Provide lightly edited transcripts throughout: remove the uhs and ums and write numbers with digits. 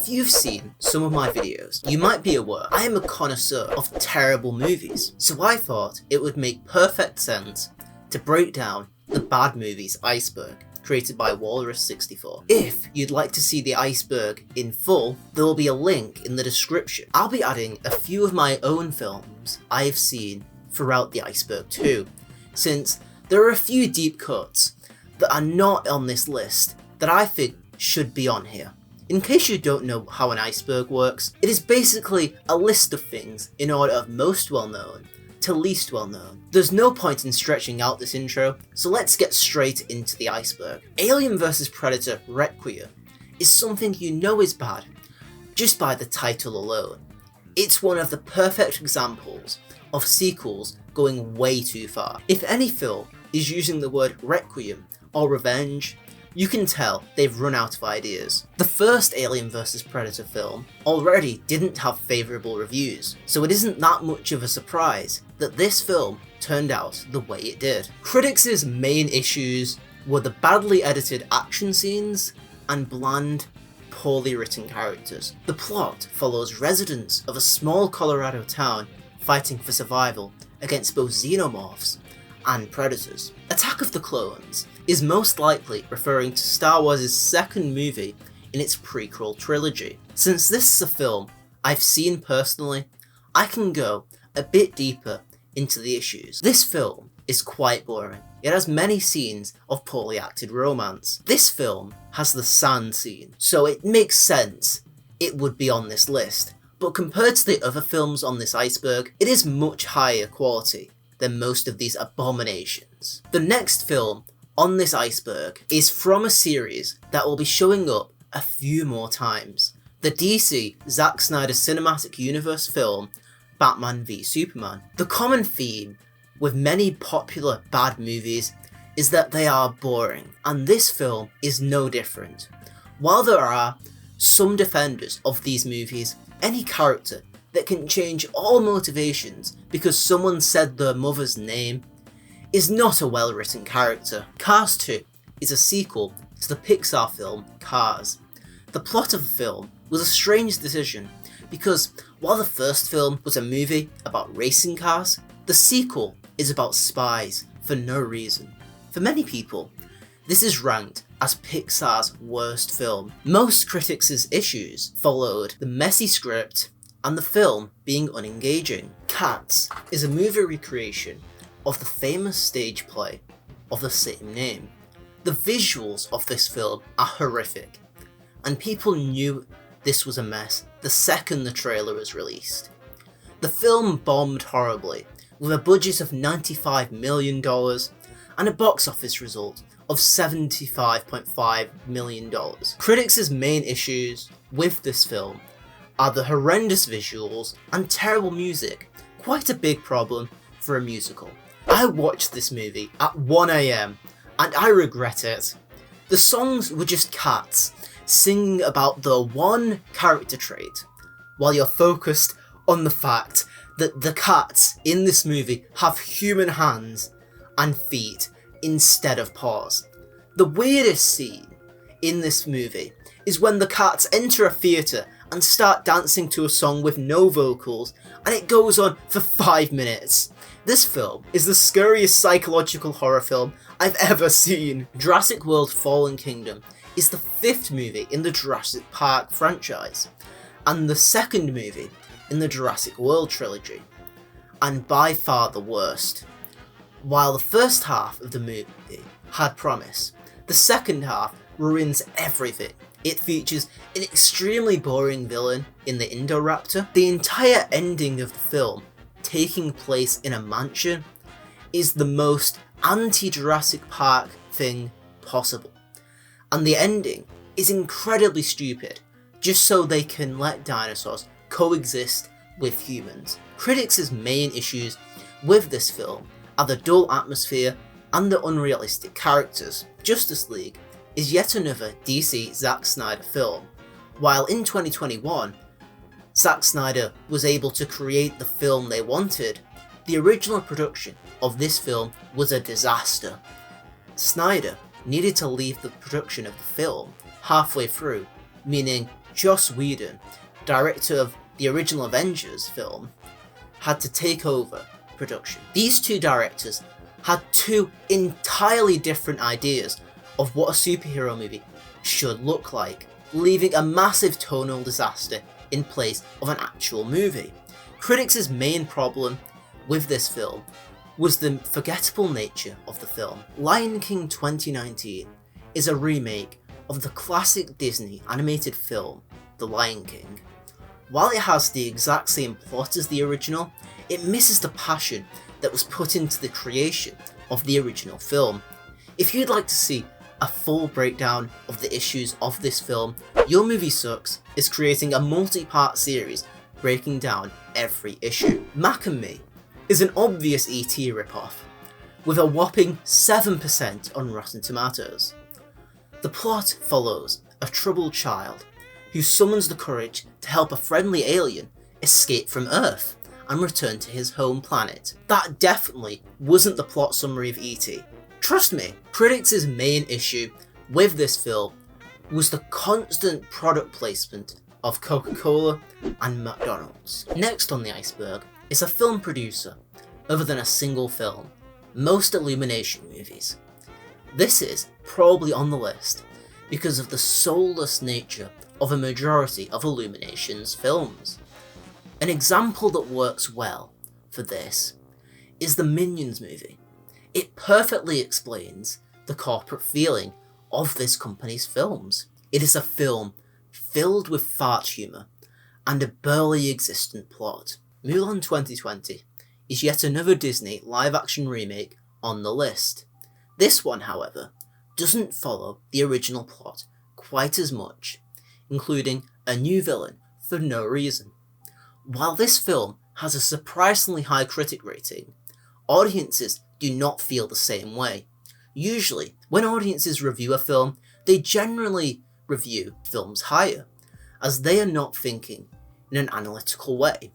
If you've seen some of my videos, you might be aware I am a connoisseur of terrible movies, so I thought it would make perfect sense to break down the bad movies Iceberg, created by Walrus64. If you'd like to see the Iceberg in full, there will be a link in the description. I'll be adding a few of my own films I've seen throughout the Iceberg too, since there are a few deep cuts that are not on this list that I think should be on here. In case you don't know how an iceberg works, it is basically a list of things in order of most well known to least well known. There's no point in stretching out this intro, so let's get straight into the iceberg. Alien vs Predator Requiem is something you know is bad just by the title alone. It's one of the perfect examples of sequels going way too far. If any film is using the word requiem or revenge, you can tell they've run out of ideas. The first Alien vs Predator film already didn't have favourable reviews, so it isn't that much of a surprise that this film turned out the way it did. Critics' main issues were the badly edited action scenes and bland, poorly written characters. The plot follows residents of a small Colorado town fighting for survival against both xenomorphs and predators. Attack of the Clones is most likely referring to Star Wars' second movie in its prequel trilogy. Since this is a film I've seen personally, I can go a bit deeper into the issues. This film is quite boring. It has many scenes of poorly acted romance. This film has the sand scene, so it makes sense it would be on this list, but compared to the other films on this iceberg, it is much higher quality than most of these abominations. The next film on this iceberg is from a series that will be showing up a few more times. The DC Zack Snyder Cinematic Universe film, Batman v Superman. The common theme with many popular bad movies is that they are boring, and this film is no different. While there are some defenders of these movies, any character that can change all motivations because someone said their mother's name is not a well-written character. Cars 2 is a sequel to the Pixar film Cars. The plot of the film was a strange decision because while the first film was a movie about racing cars, the sequel is about spies for no reason. For many people, this is ranked as Pixar's worst film. Most critics' issues followed the messy script and the film being unengaging. Cats is a movie recreation of the famous stage play of the same name. The visuals of this film are horrific, and people knew this was a mess the second the trailer was released. The film bombed horribly, with a budget of $95 million and a box office result of $75.5 million. Critics' main issues with this film are the horrendous visuals and terrible music, quite a big problem for a musical. I watched this movie at 1 AM and I regret it. The songs were just cats singing about the one character trait, while you're focused on the fact that the cats in this movie have human hands and feet instead of paws. The weirdest scene in this movie is when the cats enter a theatre and start dancing to a song with no vocals, and it goes on for 5 minutes. This film is the scariest psychological horror film I've ever seen. Jurassic World Fallen Kingdom is the 5th movie in the Jurassic Park franchise, and the 2nd movie in the Jurassic World trilogy, and by far the worst. While the first half of the movie had promise, the second half ruins everything. It features an extremely boring villain in the Indoraptor. The entire ending of the film, taking place in a mansion, is the most anti-Jurassic Park thing possible. And the ending is incredibly stupid, just so they can let dinosaurs coexist with humans. Critics' main issues with this film are the dull atmosphere and the unrealistic characters. Justice League is yet another DC Zack Snyder film. While in 2021, Zack Snyder was able to create the film they wanted, the original production of this film was a disaster. Snyder needed to leave the production of the film halfway through, meaning Joss Whedon, director of the original Avengers film, had to take over production. These two directors had two entirely different ideas of what a superhero movie should look like, leaving a massive tonal disaster in place of an actual movie. Critics' main problem with this film was the forgettable nature of the film. Lion King 2019 is a remake of the classic Disney animated film, The Lion King. While it has the exact same plot as the original, it misses the passion that was put into the creation of the original film. If you'd like to see a full breakdown of the issues of this film, Your Movie Sucks is creating a multi-part series breaking down every issue. Mac and Me is an obvious E.T. ripoff, with a whopping 7% on Rotten Tomatoes. The plot follows a troubled child who summons the courage to help a friendly alien escape from Earth and return to his home planet. That definitely wasn't the plot summary of E.T. Trust me, critics' main issue with this film was the constant product placement of Coca-Cola and McDonald's. Next on the iceberg is a film producer other than a single film, most Illumination movies. This is probably on the list because of the soulless nature of a majority of Illumination's films. An example that works well for this is the Minions movie. It perfectly explains the corporate feeling of this company's films. It is a film filled with fart humour and a barely existent plot. Mulan 2020 is yet another Disney live-action remake on the list. This one, however, doesn't follow the original plot quite as much, including a new villain for no reason. While this film has a surprisingly high critic rating, audiences do not feel the same way. Usually, when audiences review a film, they generally review films higher, as they are not thinking in an analytical way,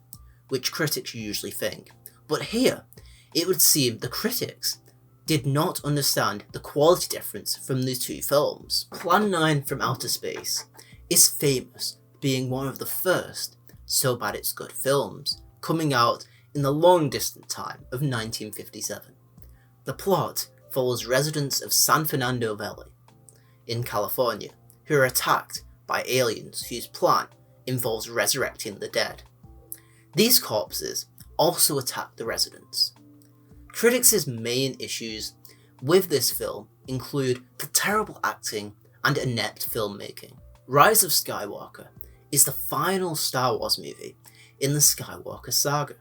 which critics usually think. But here, it would seem the critics did not understand the quality difference from the two films. Plan 9 from Outer Space is famous for being one of the first So Bad It's Good films, coming out in the long distant time of 1957. The plot follows residents of San Fernando Valley in California who are attacked by aliens whose plan involves resurrecting the dead. These corpses also attack the residents. Critics' main issues with this film include the terrible acting and inept filmmaking. Rise of Skywalker is the final Star Wars movie in the Skywalker saga,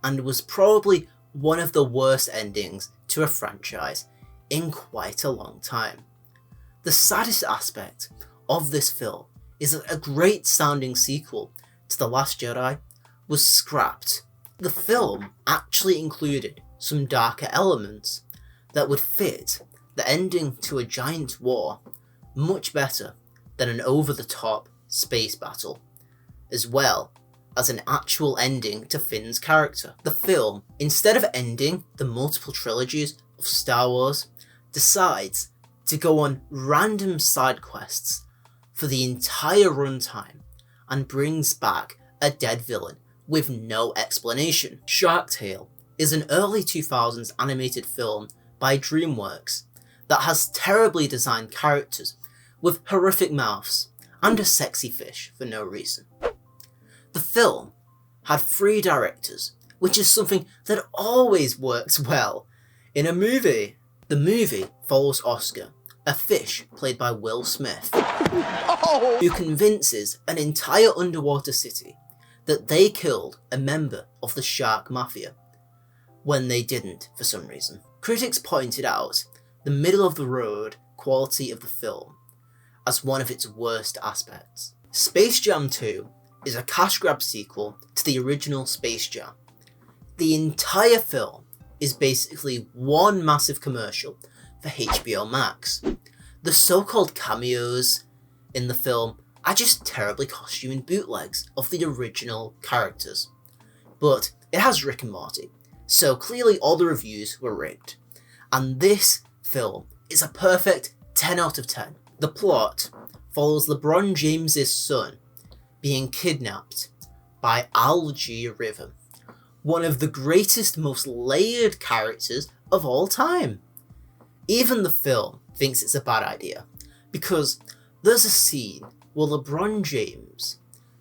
and was probably one of the worst endings to a franchise in quite a long time. The saddest aspect of this film is that a great sounding sequel to The Last Jedi was scrapped. The film actually included some darker elements that would fit the ending to a giant war much better than an over-the-top space battle, as well as an actual ending to Finn's character. The film, instead of ending the multiple trilogies of Star Wars, decides to go on random side quests for the entire runtime and brings back a dead villain with no explanation. Shark Tale is an early 2000s animated film by DreamWorks that has terribly designed characters with horrific mouths and a sexy fish for no reason. The film had 3 directors, which is something that always works well in a movie. The movie follows Oscar, a fish played by Will Smith, who convinces an entire underwater city that they killed a member of the shark mafia, when they didn't for some reason. Critics pointed out the middle-of-the-road quality of the film as one of its worst aspects. Space Jam 2 is a cash grab sequel to the original Space Jam. The entire film is basically one massive commercial for HBO Max. The so-called cameos in the film are just terribly costumed bootlegs of the original characters. But it has Rick and Morty, so clearly all the reviews were rigged. And this film is a perfect 10 out of 10. The plot follows LeBron James's son being kidnapped by Algae River, one of the greatest, most layered characters of all time. Even the film thinks it's a bad idea, because there's a scene where LeBron James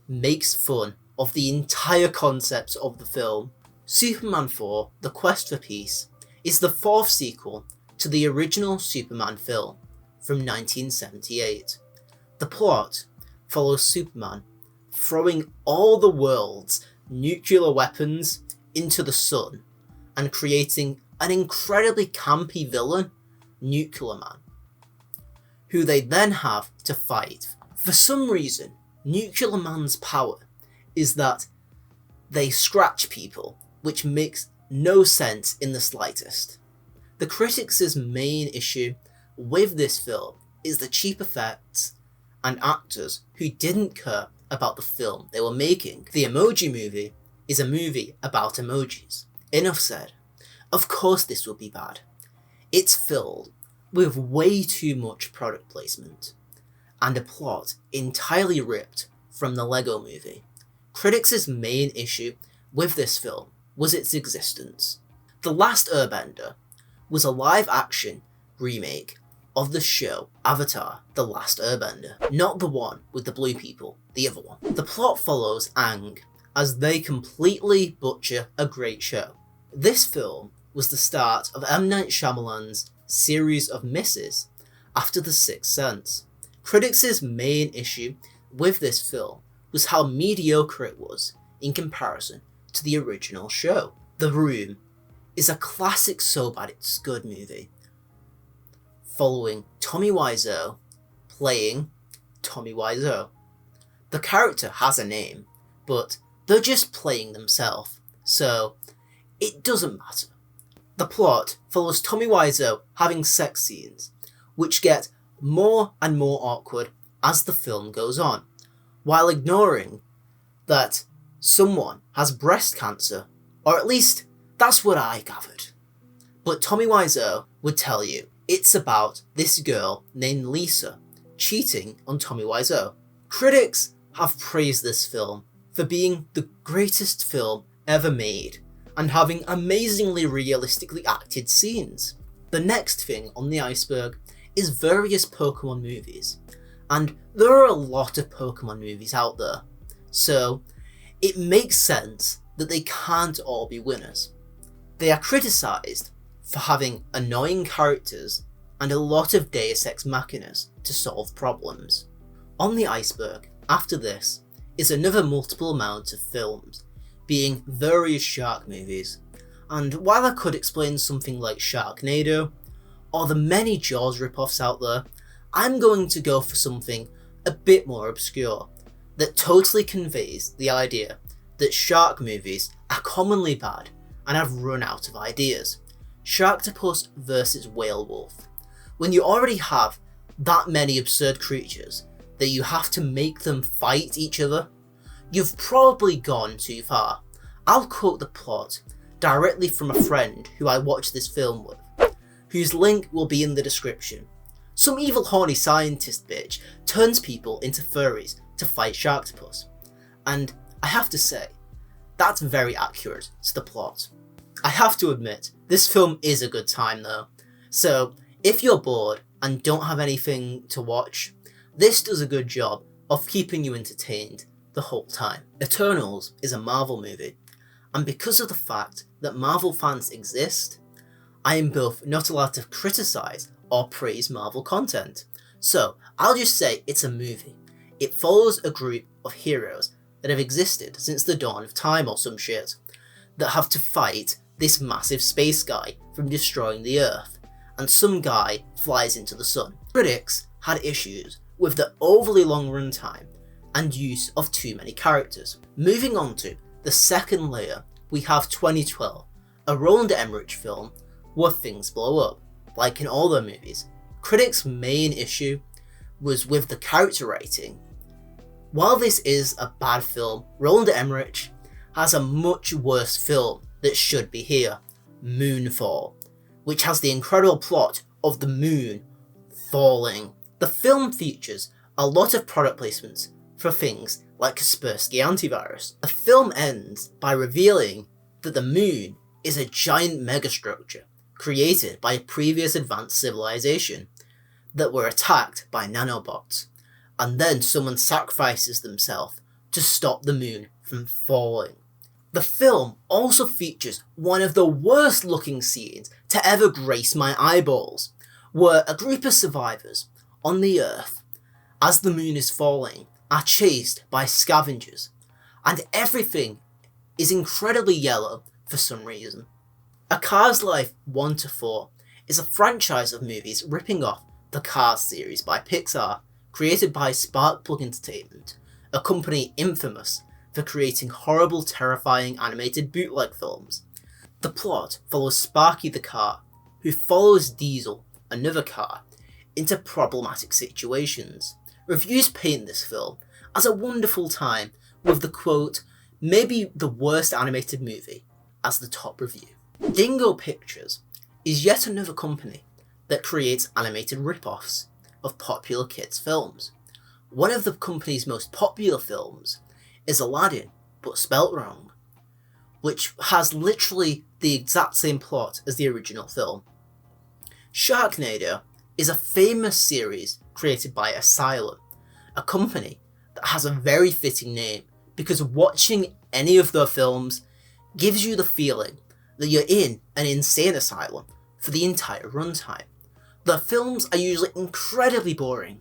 makes fun of the entire concept of the film. Superman 4: The Quest for Peace is the fourth sequel to the original Superman film from 1978. The plot follows Superman throwing all the world's nuclear weapons into the sun and creating an incredibly campy villain, Nuclear Man, who they then have to fight. For some reason, Nuclear Man's power is that they scratch people, which makes no sense in the slightest. The critics' main issue with this film is the cheap effects and actors who didn't care about the film they were making. The Emoji Movie is a movie about emojis. Enough said. Of course this will be bad. It's filled with way too much product placement and a plot entirely ripped from the Lego Movie. Critics' main issue with this film was its existence. The Last Airbender was a live-action remake of the show Avatar: The Last Airbender, not the one with the blue people, the other one. The plot follows Aang as they completely butcher a great show. This film was the start of M. Night Shyamalan's series of misses after The Sixth Sense. Critics' main issue with this film was how mediocre it was in comparison to the original show. The Room is a classic so bad it's good movie, following Tommy Wiseau playing Tommy Wiseau. The character has a name, but they're just playing themselves, so it doesn't matter. The plot follows Tommy Wiseau having sex scenes, which get more and more awkward as the film goes on, while ignoring that someone has breast cancer, or at least that's what I gathered. But Tommy Wiseau would tell you it's about this girl named Lisa cheating on Tommy Wiseau. Critics have praised this film for being the greatest film ever made and having amazingly realistically acted scenes. The next thing on the iceberg is various Pokemon movies, and there are a lot of Pokemon movies out there, so it makes sense that they can't all be winners. They are criticised for having annoying characters and a lot of deus ex machinas to solve problems. On the iceberg, after this, is another multiple amount of films, being various shark movies, and while I could explain something like Sharknado, or the many Jaws ripoffs out there, I'm going to go for something a bit more obscure, that totally conveys the idea that shark movies are commonly bad and have run out of ideas. Sharktopus vs. Whale Wolf. When you already have that many absurd creatures that you have to make them fight each other, you've probably gone too far. I'll quote the plot directly from a friend who I watched this film with, whose link will be in the description. Some evil horny scientist bitch turns people into furries to fight Sharktopus, and I have to say, that's very accurate to the plot. I have to admit, this film is a good time though, so if you're bored and don't have anything to watch, this does a good job of keeping you entertained the whole time. Eternals is a Marvel movie, and because of the fact that Marvel fans exist, I am both not allowed to criticise or praise Marvel content. So I'll just say it's a movie. It follows a group of heroes that have existed since the dawn of time or some shit, that have to fight this massive space guy from destroying the Earth, and some guy flies into the sun. Critics had issues with the overly long runtime and use of too many characters. Moving on to the second layer, we have 2012, a Roland Emmerich film where things blow up, like in all their movies. Critics' main issue was with the character writing. While this is a bad film, Roland Emmerich has a much worse film that should be here, Moonfall, which has the incredible plot of the moon falling. The film features a lot of product placements for things like Kaspersky antivirus. The film ends by revealing that the moon is a giant megastructure created by a previous advanced civilization that were attacked by nanobots, and then someone sacrifices themselves to stop the moon from falling. The film also features one of the worst looking scenes to ever grace my eyeballs, where a group of survivors on the Earth, as the moon is falling, are chased by scavengers, and everything is incredibly yellow for some reason. A Cars Life 1-4 is a franchise of movies ripping off the Cars series by Pixar, created by Sparkplug Entertainment, a company infamous for creating horrible, terrifying animated bootleg films. The plot follows Sparky the car, who follows Diesel, another car, into problematic situations. Reviews paint this film as a wonderful time, with the quote, "maybe the worst animated movie," as the top review. Dingo Pictures is yet another company that creates animated rip-offs of popular kids' films. One of the company's most popular films is Aladdin, but spelt wrong, which has literally the exact same plot as the original film. Sharknado is a famous series created by Asylum, a company that has a very fitting name because watching any of their films gives you the feeling that you're in an insane asylum for the entire runtime. The films are usually incredibly boring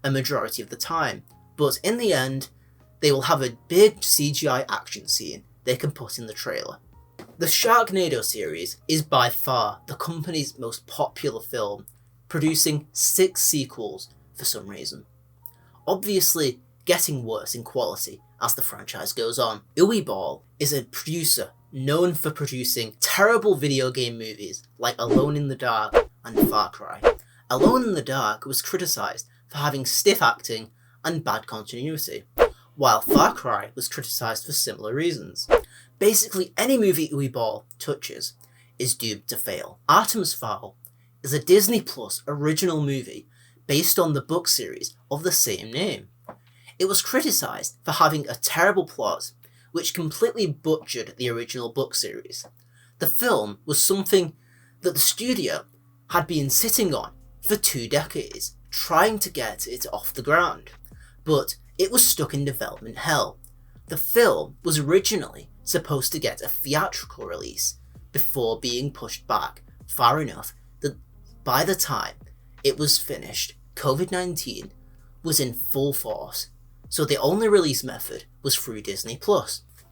a majority of the time, but in the end, they will have a big CGI action scene they can put in the trailer. The Sharknado series is by far the company's most popular film, producing 6 sequels for some reason. Obviously, getting worse in quality as the franchise goes on. Uwe Ball is a producer known for producing terrible video game movies like Alone in the Dark and Far Cry. Alone in the Dark was criticised for having stiff acting and bad continuity, while Far Cry was criticised for similar reasons. Basically, any movie Uwe Ball touches is doomed to fail. Artemis Fowl is a Disney Plus original movie based on the book series of the same name. It was criticised for having a terrible plot which completely butchered the original book series. The film was something that the studio had been sitting on for 2 decades, trying to get it off the ground, but it was stuck in development hell. The film was originally supposed to get a theatrical release before being pushed back far enough that by the time it was finished, COVID-19 was in full force, so the only release method was through Disney+.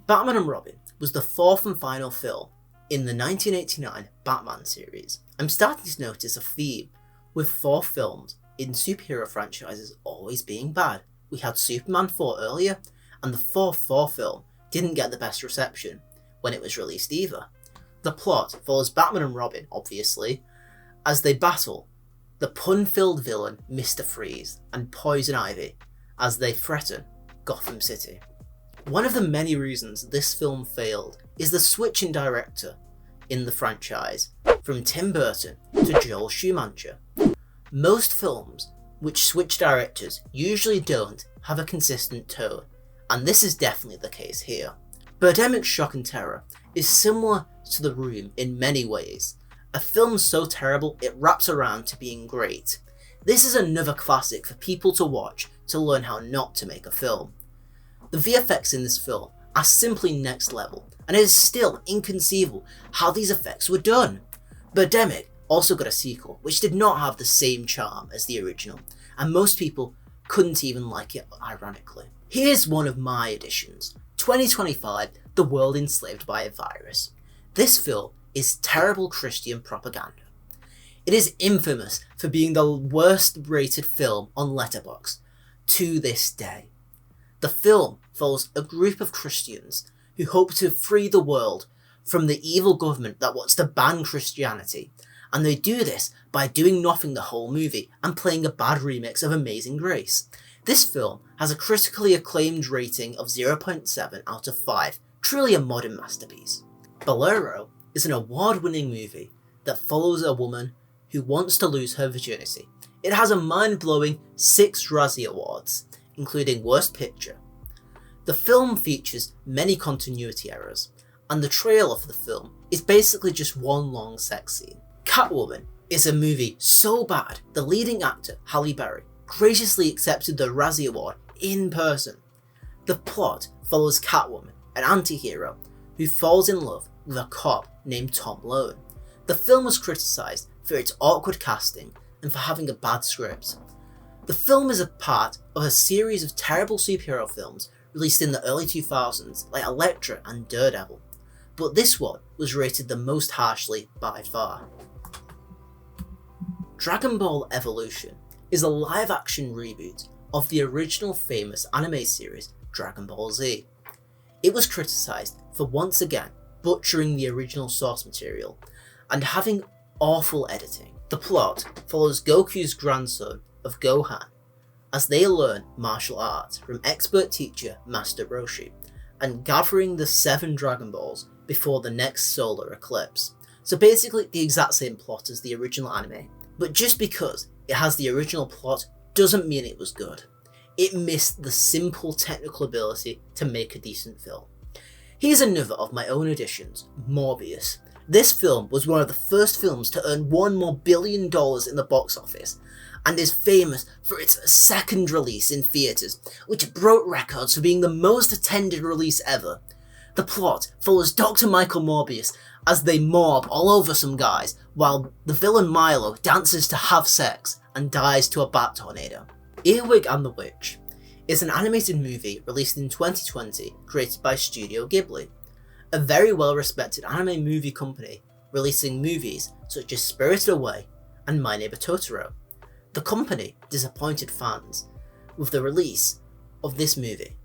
Batman and Robin was the 4th and final film in the 1989 Batman series. I'm starting to notice a theme with 4 films in superhero franchises always being bad. We had Superman 4 earlier, and the 4th Thor film didn't get the best reception when it was released either. The plot follows Batman and Robin, obviously, as they battle the pun-filled villain Mr. Freeze and Poison Ivy as they threaten Gotham City. One of the many reasons this film failed is the switch in director in the franchise from Tim Burton to Joel Schumacher. Most films which switch directors usually don't have a consistent tone, and this is definitely the case here. Birdemic Shock and Terror is similar to The Room in many ways, a film so terrible it wraps around to being great. This is another classic for people to watch to learn how not to make a film. The VFX in this film are simply next level, and it is still inconceivable how these effects were done. Birdemic also got a sequel, which did not have the same charm as the original, and most people couldn't even like it, ironically. Here's one of my additions: 2025, The World Enslaved by a Virus. This film is terrible Christian propaganda. It is infamous for being the worst rated film on Letterboxd to this day. The film follows a group of Christians who hope to free the world from the evil government that wants to ban Christianity, and they do this by doing nothing the whole movie and playing a bad remix of Amazing Grace. This film has a critically acclaimed rating of 0.7 out of 5, truly a modern masterpiece. Bolero is an award-winning movie that follows a woman who wants to lose her virginity. It has a mind-blowing 6 Razzie Awards, including Worst Picture. The film features many continuity errors, and the trailer for the film is basically just one long sex scene. Catwoman is a movie so bad, the leading actor, Halle Berry, graciously accepted the Razzie Award in person. The plot follows Catwoman, an anti-hero, who falls in love with a cop named Tom Lone. The film was criticised for its awkward casting and for having a bad script. The film is a part of a series of terrible superhero films released in the early 2000s, like Elektra and Daredevil, but this one was rated the most harshly by far. Dragon Ball Evolution is a live-action reboot of the original famous anime series Dragon Ball Z. It was criticised for once again butchering the original source material and having awful editing. The plot follows Goku's grandson of Gohan as they learn martial arts from expert teacher Master Roshi and gathering the 7 Dragon Balls before the next solar eclipse. So basically the exact same plot as the original anime, but just because it has the original plot doesn't mean it was good. It missed the simple technical ability to make a decent film. Here's another of my own additions, Morbius. This film was one of the first films to earn $1 more billion in the box office, and is famous for its second release in theatres, which broke records for being the most attended release ever. The plot follows Dr. Michael Morbius as they mob all over some guys, while the villain Milo dances to have sex and dies to a bat tornado. Earwig and the Witch is an animated movie released in 2020 created by Studio Ghibli, a very well respected anime movie company releasing movies such as Spirited Away and My Neighbor Totoro. The company disappointed fans with the release of this movie.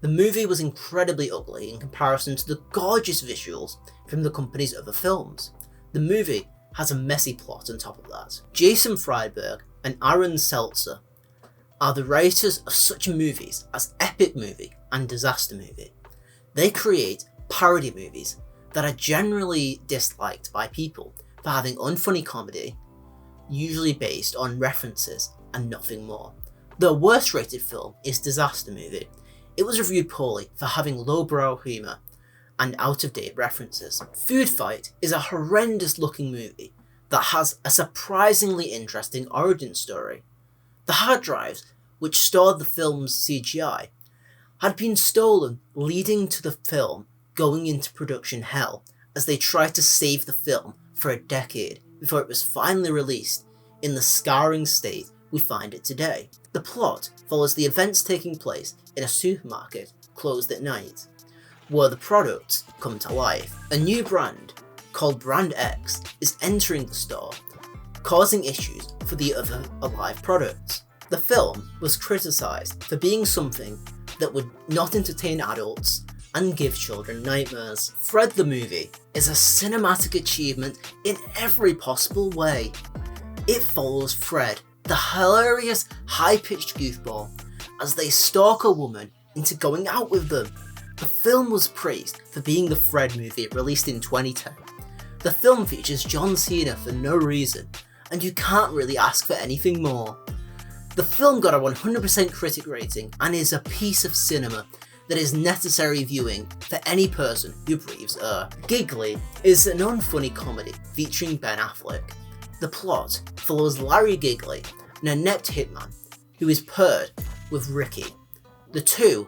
The movie was incredibly ugly in comparison to the gorgeous visuals from the company's other films. The movie has a messy plot on top of that. Jason Friedberg and Aaron Seltzer are the writers of such movies as Epic Movie and Disaster Movie. They create parody movies that are generally disliked by people for having unfunny comedy, usually based on references and nothing more. The worst rated film is Disaster Movie. It was reviewed poorly for having lowbrow humour and out-of-date references. Food Fight is a horrendous looking movie that has a surprisingly interesting origin story. The hard drives, which stored the film's CGI, had been stolen, leading to the film going into production hell as they tried to save the film for a decade before it was finally released in the scarring state we find it today. The plot follows the events taking place in a supermarket closed at night, where the products come to life. A new brand, called Brand X, is entering the store, causing issues for the other alive products. The film was criticised for being something that would not entertain adults and give children nightmares. Fred the movie is a cinematic achievement in every possible way. It follows Fred, the hilarious high-pitched goofball, as they stalk a woman into going out with them. The film was praised for being the Fred movie released in 2010. The film features John Cena for no reason, and you can't really ask for anything more. The film got a 100% critic rating and is a piece of cinema that is necessary viewing for any person who breathes air. Giggly is an unfunny comedy featuring Ben Affleck. The plot follows Larry Giggly, an inept hitman who is paired with Ricky. The two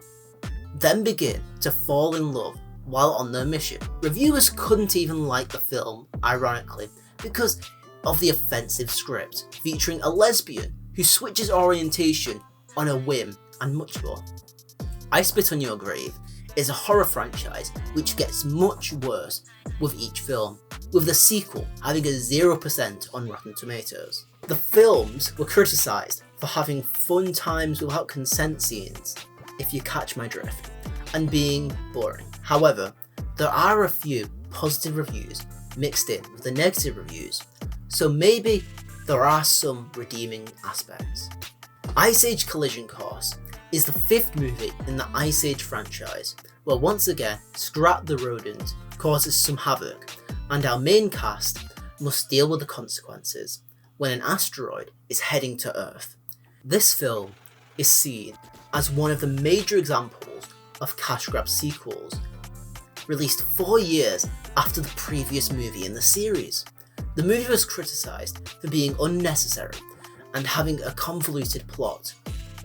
then begin to fall in love while on their mission. Reviewers couldn't even like the film, ironically, because of the offensive script featuring a lesbian who switches orientation on a whim and much more. I Spit on Your Grave is a horror franchise which gets much worse with each film, with the sequel having a 0% on Rotten Tomatoes. The films were criticised for having fun times without consent scenes, if you catch my drift, and being boring. However, there are a few positive reviews mixed in with the negative reviews, so maybe there are some redeeming aspects. Ice Age Collision Course is the 5th movie in the Ice Age franchise, where once again Scrat the Rodent causes some havoc, and our main cast must deal with the consequences. when an asteroid is heading to Earth. This film is seen as one of the major examples of cash grab sequels, released 4 years after the previous movie in the series. The movie was criticised for being unnecessary and having a convoluted plot.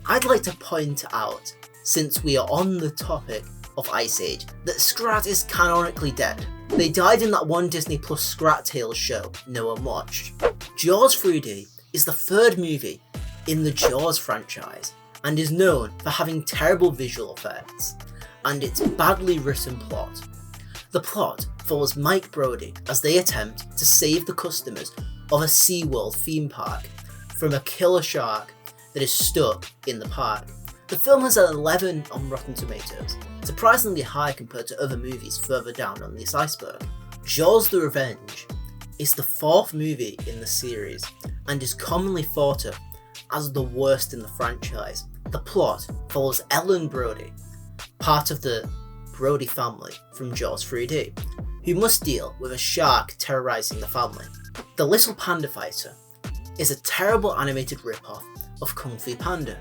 I'd like to point out, since we are on the topic of Ice Age, that Scrat is canonically dead. They died in that one Disney Plus Scrat Tales show no one watched. Jaws 3D is the third movie in the Jaws franchise and is known for having terrible visual effects and its badly written plot. The plot follows Mike Brody as they attempt to save the customers of a SeaWorld theme park from a killer shark that is stuck in the park. The film has an 11 on Rotten Tomatoes, surprisingly high compared to other movies further down on this iceberg. Jaws the Revenge is the fourth movie in the series and is commonly thought of as the worst in the franchise. The plot follows Ellen Brody, part of the Brody family from Jaws 3D, who must deal with a shark terrorising the family. The Little Panda Fighter is a terrible animated rip-off of Kung Fu Panda.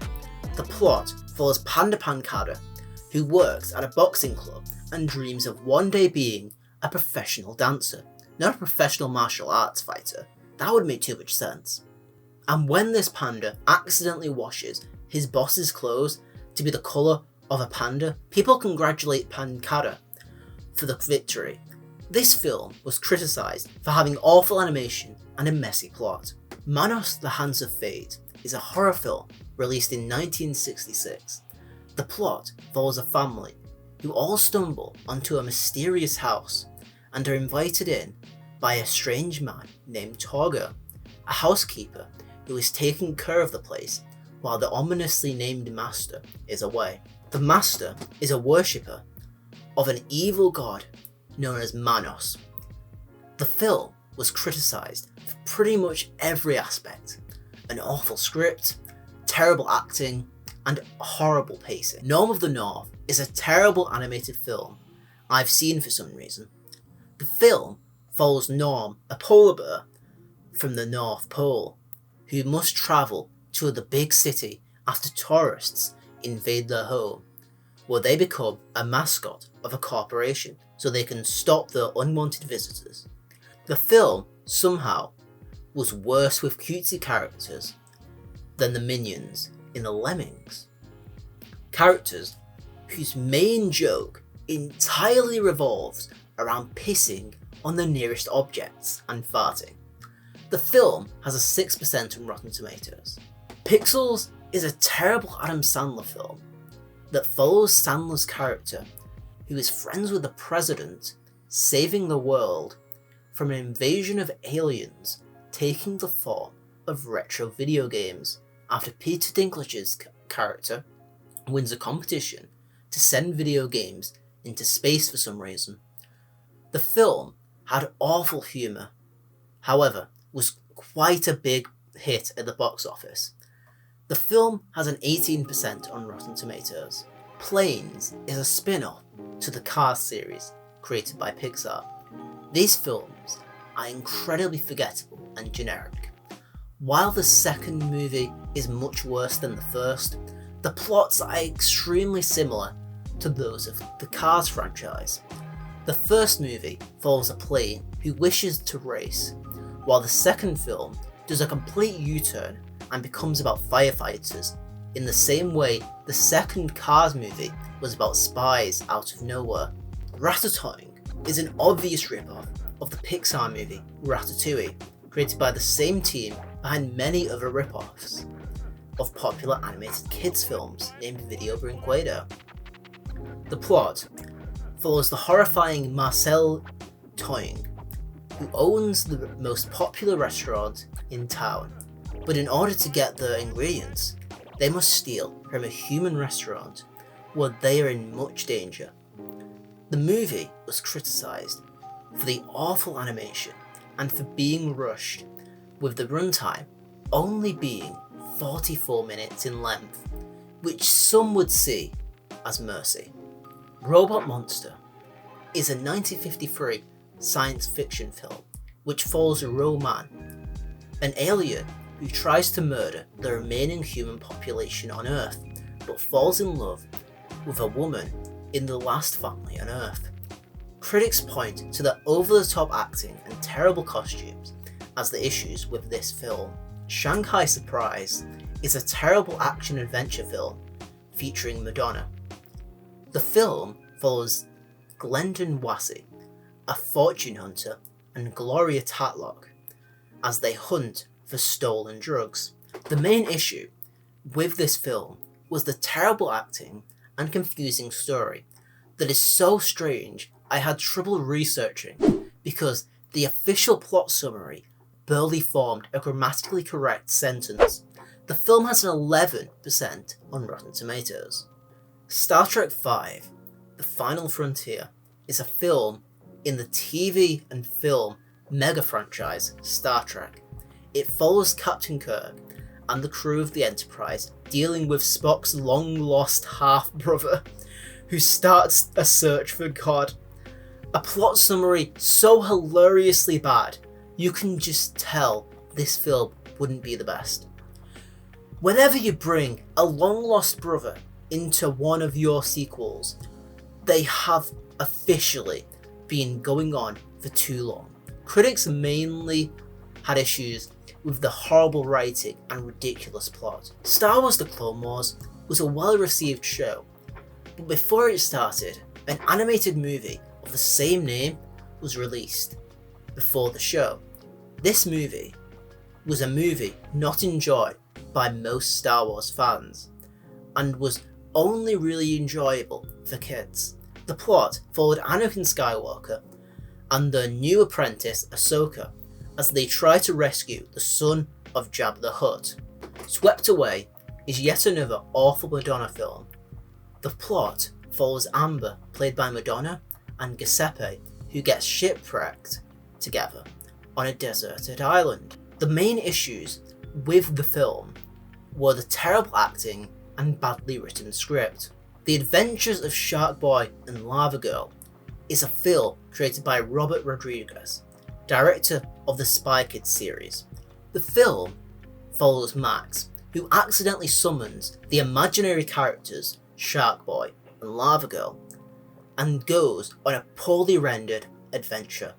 The plot follows Panda Pankada, who works at a boxing club and dreams of one day being a professional dancer, not a professional martial arts fighter. That would make too much sense. And when this panda accidentally washes his boss's clothes to be the colour of a panda, people congratulate Pankada for the victory. This film was criticised for having awful animation and a messy plot. Manos: The Hands of Fate is a horror film released in 1966. The plot follows a family who all stumble onto a mysterious house and are invited in by a strange man named Torgo, a housekeeper who is taking care of the place while the ominously named master is away. The master is a worshipper of an evil god known as Manos. The film was criticised for pretty much every aspect: an awful script, terrible acting, and horrible pacing. Norm of the North is a terrible animated film I've seen for some reason. The film follows Norm, a polar bear from the North Pole, who must travel to the big city after tourists invade their home, where they become a mascot of a corporation so they can stop their unwanted visitors. The film somehow was worse with cutesy characters than the minions in the Lemmings. Characters whose main joke entirely revolves around pissing on the nearest objects and farting. The film has a 6% on Rotten Tomatoes. Pixels is a terrible Adam Sandler film that follows Sandler's character, who is friends with the president, saving the world from an invasion of aliens taking the form of retro video games after Peter Dinklage's character wins a competition to send video games into space for some reason. The film had awful humour, however, was quite a big hit at the box office. The film has an 18% on Rotten Tomatoes. Planes is a spin-off to the Cars series created by Pixar. These films are incredibly forgettable and generic. While the second movie is much worse than the first, the plots are extremely similar to those of the Cars franchise. The first movie follows a plane who wishes to race, while the second film does a complete U-turn and becomes about firefighters, in the same way the second Cars movie was about spies out of nowhere. Ratatouille is an obvious rip-off of the Pixar movie Ratatouille, created by the same team behind many other rip-offs of popular animated kids films named Video Brinquedo. The plot follows the horrifying Marcel Toing, who owns the most popular restaurant in town, but in order to get the ingredients, they must steal from a human restaurant where they are in much danger. The movie was criticised for the awful animation and for being rushed, with the runtime only being 44 minutes in length, which some would see as mercy. Robot Monster is a 1953 science fiction film which follows a real man an alien who tries to murder the remaining human population on Earth, but falls in love with a woman in the last family on Earth. Critics point to the over-the-top acting and terrible costumes as the issues with this film. Shanghai Surprise is a terrible action-adventure film featuring Madonna. The film follows Glendon Wassey, a fortune hunter, and Gloria Tatlock as they hunt for stolen drugs. The main issue with this film was the terrible acting and confusing story that is so strange I had trouble researching because the official plot summary barely formed a grammatically correct sentence. The film has an 11% on Rotten Tomatoes. Star Trek V: The Final Frontier is a film in the TV and film mega franchise Star Trek. It follows Captain Kirk and the crew of the Enterprise dealing with Spock's long-lost half-brother who starts a search for God. A plot summary so hilariously bad, you can just tell this film wouldn't be the best. Whenever you bring a long-lost brother into one of your sequels, they have officially been going on for too long. Critics mainly had issues with the horrible writing and ridiculous plot. Star Wars: The Clone Wars was a well-received show, but before it started, an animated movie of the same name was released before the show. This movie was a movie not enjoyed by most Star Wars fans, and was only really enjoyable for kids. The plot followed Anakin Skywalker and the new apprentice Ahsoka as they try to rescue the son of Jabba the Hutt. Swept Away is yet another awful Madonna film. The plot follows Amber, played by Madonna, and Giuseppe, who gets shipwrecked together on a deserted island. The main issues with the film were the terrible acting and badly written script. The Adventures of Shark Boy and Lava Girl is a film created by Robert Rodriguez, director of the Spy Kids series. The film follows Max, who accidentally summons the imaginary characters Shark Boy and Lava Girl, and goes on a poorly rendered adventure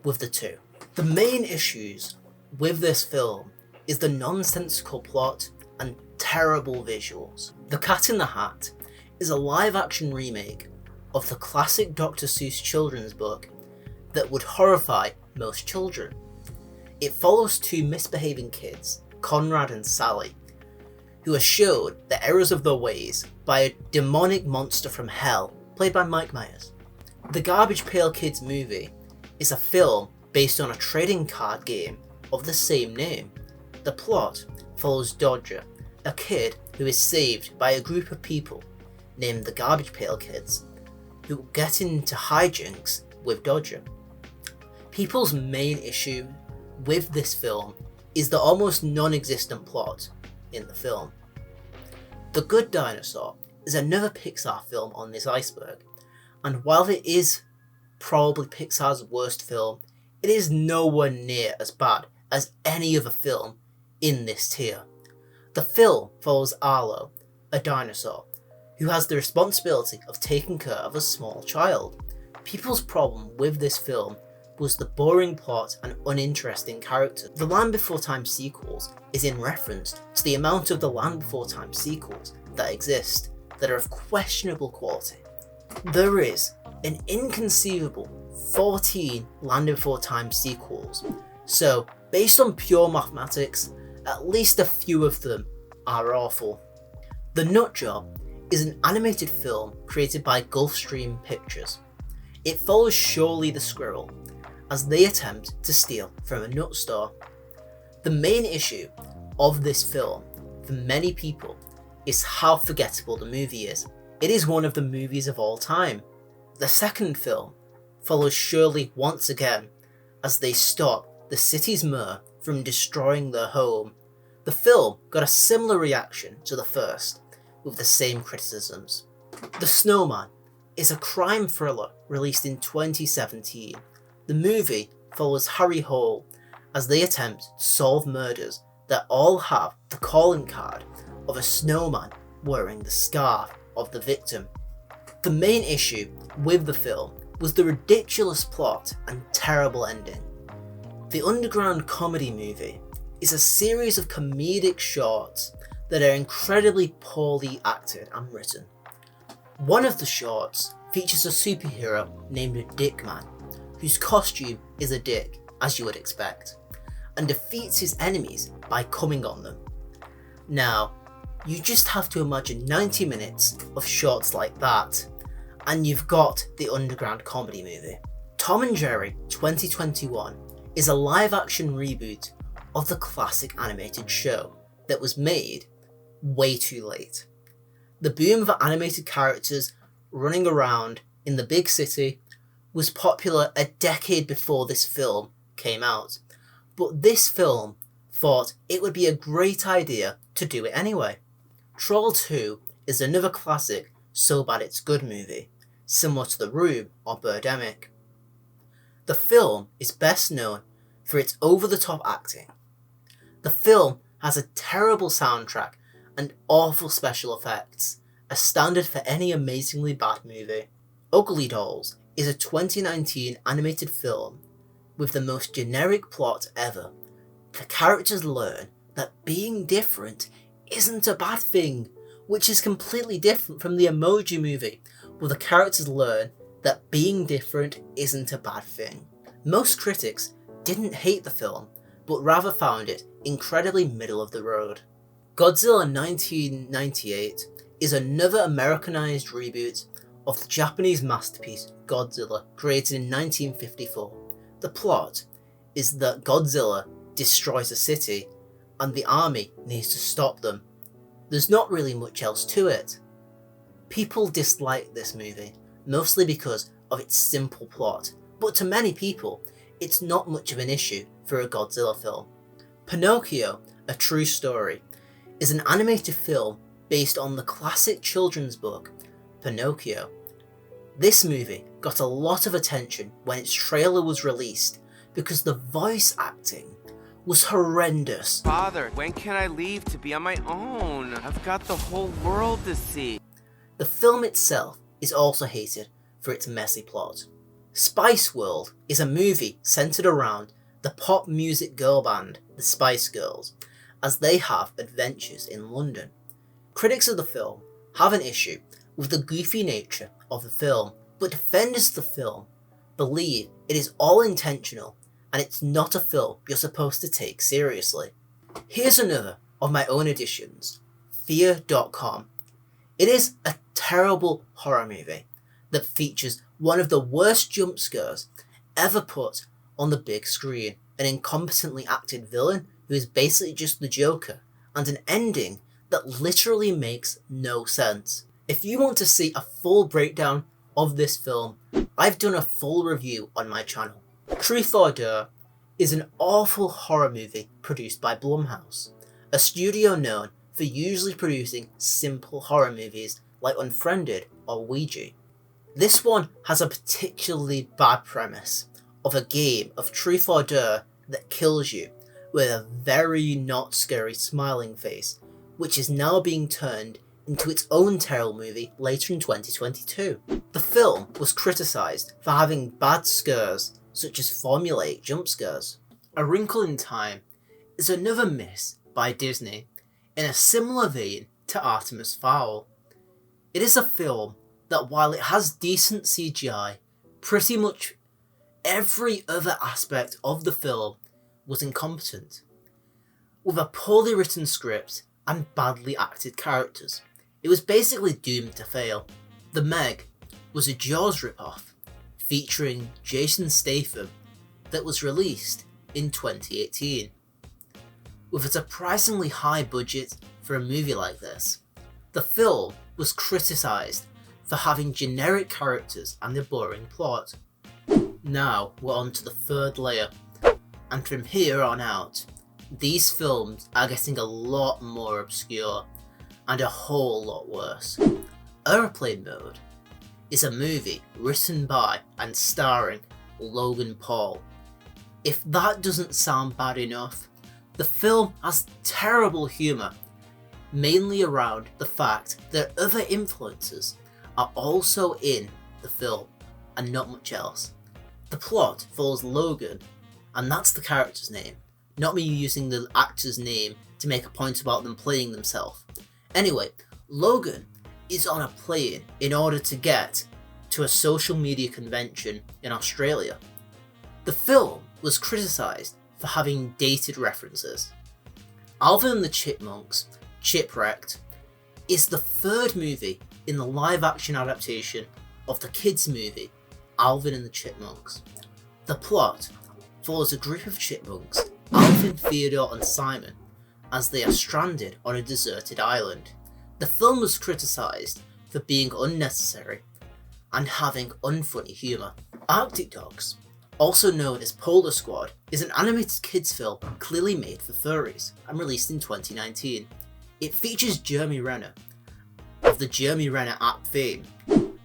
with the two. The main issues with this film is the nonsensical plot and terrible visuals. The Cat in the Hat is a live-action remake of the classic Dr. Seuss children's book that would horrify most children. It follows two misbehaving kids, Conrad and Sally, who are showed the errors of their ways by a demonic monster from hell, played by Mike Myers. The Garbage Pail Kids movie is a film based on a trading card game of the same name. The plot follows Dodger, a kid who is saved by a group of people named the Garbage Pail Kids, who get into hijinks with Dodger. People's main issue with this film is the almost non-existent plot in the film. The Good Dinosaur is another Pixar film on this iceberg, and while it is probably Pixar's worst film, it is nowhere near as bad as any other film in this tier. The film follows Arlo, a dinosaur, who has the responsibility of taking care of a small child. People's problem with this film was the boring plot and uninteresting characters. The Land Before Time sequels is in reference to the amount of the Land Before Time sequels that exist that are of questionable quality. There is an inconceivable 14 Land Before Time sequels, so based on pure mathematics, at least a few of them are awful. The Nut Job is an animated film created by Gulfstream Pictures. It follows Shirley the Squirrel as they attempt to steal from a nut store. The main issue of this film for many people is how forgettable the movie is. It is one of the movies of all time. The second film follows Shirley once again as they stop the city's mayor from destroying their home. The film got a similar reaction to the first, with the same criticisms. The Snowman is a crime thriller released in 2017. The movie follows Harry Hole as they attempt to solve murders that all have the calling card of a snowman wearing the scarf of the victim. The main issue with the film was the ridiculous plot and terrible ending. The underground comedy movie is a series of comedic shorts that are incredibly poorly acted and written. One of the shorts features a superhero named Dickman, whose costume is a dick, as you would expect, and defeats his enemies by coming on them. Now, you just have to imagine 90 minutes of shorts like that, and you've got the underground comedy movie. Tom and Jerry 2021 is a live-action reboot of the classic animated show that was made way too late. The boom of animated characters running around in the big city was popular a decade before this film came out, but this film thought it would be a great idea to do it anyway. Troll 2 is another classic so bad it's good movie, similar to The Room or Birdemic. The film is best known for its over-the-top acting. The film has a terrible soundtrack and awful special effects, a standard for any amazingly bad movie. Ugly Dolls is a 2019 animated film with the most generic plot ever. The characters learn that being different isn't a bad thing, which is completely different from the Emoji Movie, where the characters learn that being different isn't a bad thing. Most critics didn't hate the film, but rather found it incredibly middle of the road. Godzilla 1998 is another Americanized reboot of the Japanese masterpiece Godzilla, created in 1954. The plot is that Godzilla destroys a city and the army needs to stop them. There's not really much else to it. People dislike this movie, mostly because of its simple plot, but to many people, it's not much of an issue for a Godzilla film. Pinocchio, A True Story, is an animated film based on the classic children's book, Pinocchio. This movie got a lot of attention when its trailer was released because the voice acting was horrendous. Father, when can I leave to be on my own? I've got the whole world to see. The film itself is also hated for its messy plot. Spice World is a movie centered around the pop music girl band, the Spice Girls, as they have adventures in London. Critics of the film have an issue with the goofy nature of the film, but defenders of the film believe it is all intentional and it's not a film you're supposed to take seriously. Here's another of my own additions, Fear.com. It is a terrible horror movie that features one of the worst jump scares ever put on the big screen, an incompetently acted villain who is basically just the Joker, and an ending that literally makes no sense. If you want to see a full breakdown of this film, I've done a full review on my channel. Truth or Dare is an awful horror movie produced by Blumhouse, a studio known for usually producing simple horror movies like Unfriended or Ouija. This one has a particularly bad premise of a game of Truth or Dare that kills you with a very not scary smiling face, which is now being turned into its own terrible movie later in 2022. The film was criticised for having bad scares such as formulaic jump scares. A Wrinkle in Time is another miss by Disney in a similar vein to Artemis Fowl. It is a film that, while it has decent CGI, pretty much every other aspect of the film was incompetent. With a poorly written script and badly acted characters, it was basically doomed to fail. The Meg was a Jaws ripoff featuring Jason Statham that was released in 2018. With a surprisingly high budget for a movie like this, the film was criticised for having generic characters and a boring plot. Now we're on to the third layer, and from here on out, these films are getting a lot more obscure and a whole lot worse. Airplane Mode is a movie written by and starring Logan Paul. If that doesn't sound bad enough, the film has terrible humour, mainly around the fact that other influences are also in the film and not much else. The plot follows Logan, and that's the character's name, not me using the actor's name to make a point about them playing themselves. Anyway, Logan is on a plane in order to get to a social media convention in Australia. The film was criticised for having dated references. Alvin and the Chipmunks, Chipwrecked, is the third movie in the live-action adaptation of the kids' movie Alvin and the Chipmunks. The plot follows a group of chipmunks, Alvin, Theodore and Simon, as they are stranded on a deserted island. The film was criticised for being unnecessary and having unfunny humour. Arctic Dogs, also known as Polar Squad, is an animated kids film clearly made for furries and released in 2019. It features Jeremy Renner, of the Jeremy Renner app fame,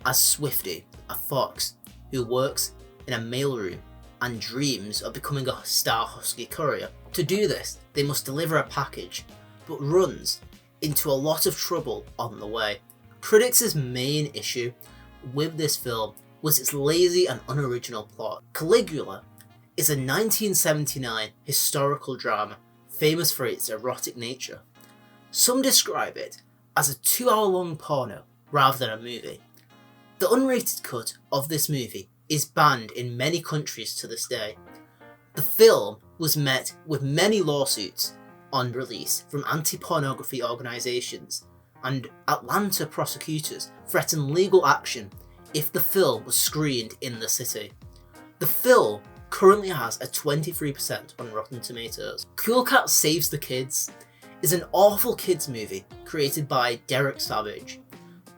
as Swifty, a fox who works in a mailroom and dreams of becoming a star husky courier. To do this, they must deliver a package, but runs into a lot of trouble on the way. Critics' main issue with this film was its lazy and unoriginal plot. Caligula is a 1979 historical drama famous for its erotic nature. Some describe it as a 2-hour-long porno rather than a movie. The unrated cut of this movie is banned in many countries to this day. The film was met with many lawsuits on release from anti-pornography organisations, and Atlanta prosecutors threatened legal action if the film was screened in the city. The film currently has a 23% on Rotten Tomatoes. Cool Cat Saves the Kids is an awful kids movie created by Derek Savage.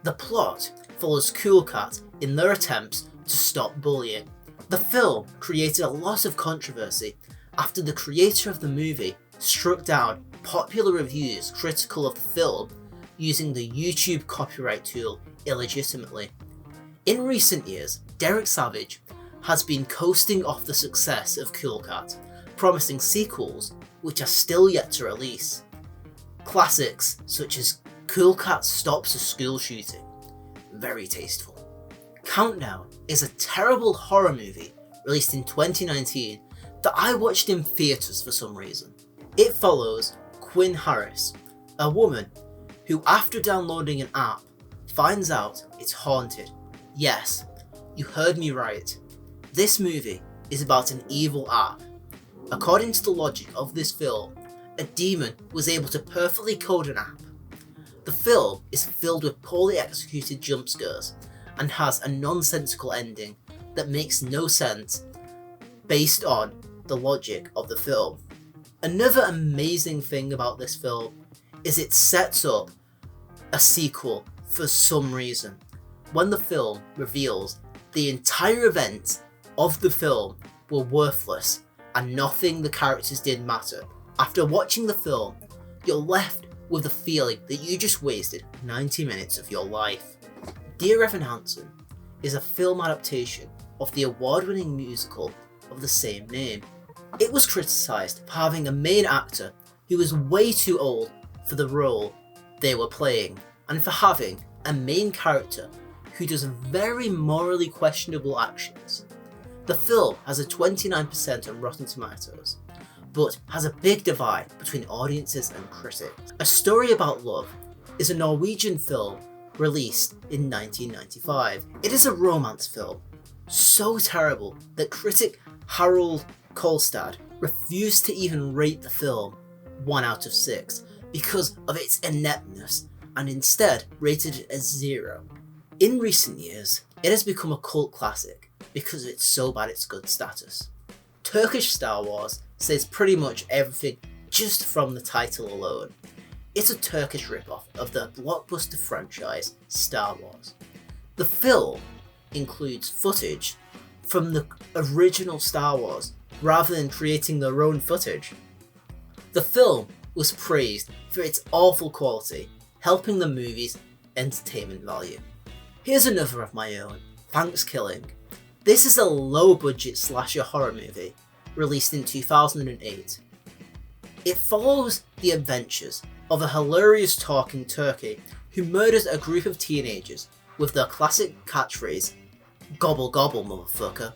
The plot follows Cool Cat in their attempts to stop bullying. The film created a lot of controversy after the creator of the movie struck down popular reviews critical of the film using the YouTube copyright tool illegitimately. In recent years, Derek Savage has been coasting off the success of Cool Cat, promising sequels which are still yet to release. Classics such as Cool Cat Stops a School Shooting, very tasteful. Countdown is a terrible horror movie released in 2019 that I watched in theatres for some reason. It follows Quinn Harris, a woman who, after downloading an app, finds out it's haunted. Yes, you heard me right. This movie is about an evil app. According to the logic of this film, a demon was able to perfectly code an app. The film is filled with poorly executed jump scares and has a nonsensical ending that makes no sense based on the logic of the film. Another amazing thing about this film is it sets up a sequel for some reason. When the film reveals the entire events of the film were worthless and nothing the characters did matter, after watching the film, you're left with the feeling that you just wasted 90 minutes of your life. Dear Evan Hansen is a film adaptation of the award-winning musical of the same name. It was criticised for having a main actor who was way too old for the role they were playing, and for having a main character who does very morally questionable actions. The film has a 29% on Rotten Tomatoes, but has a big divide between audiences and critics. A Story About Love is a Norwegian film released in 1995. It is a romance film, so terrible that critic Harold Kolstad refused to even rate the film 1 out of 6 because of its ineptness, and instead rated it as 0. In recent years, it has become a cult classic because it's so bad it's good status. Turkish Star Wars says pretty much everything just from the title alone. It's a Turkish ripoff of the blockbuster franchise Star Wars. The film includes footage from the original Star Wars rather than creating their own footage. The film was praised for its awful quality, helping the movie's entertainment value. Here's another of my own, Thanksgiving. This is a low-budget slasher horror movie released in 2008. It follows the adventures of a hilarious talking turkey who murders a group of teenagers with their classic catchphrase, "Gobble gobble, motherfucker."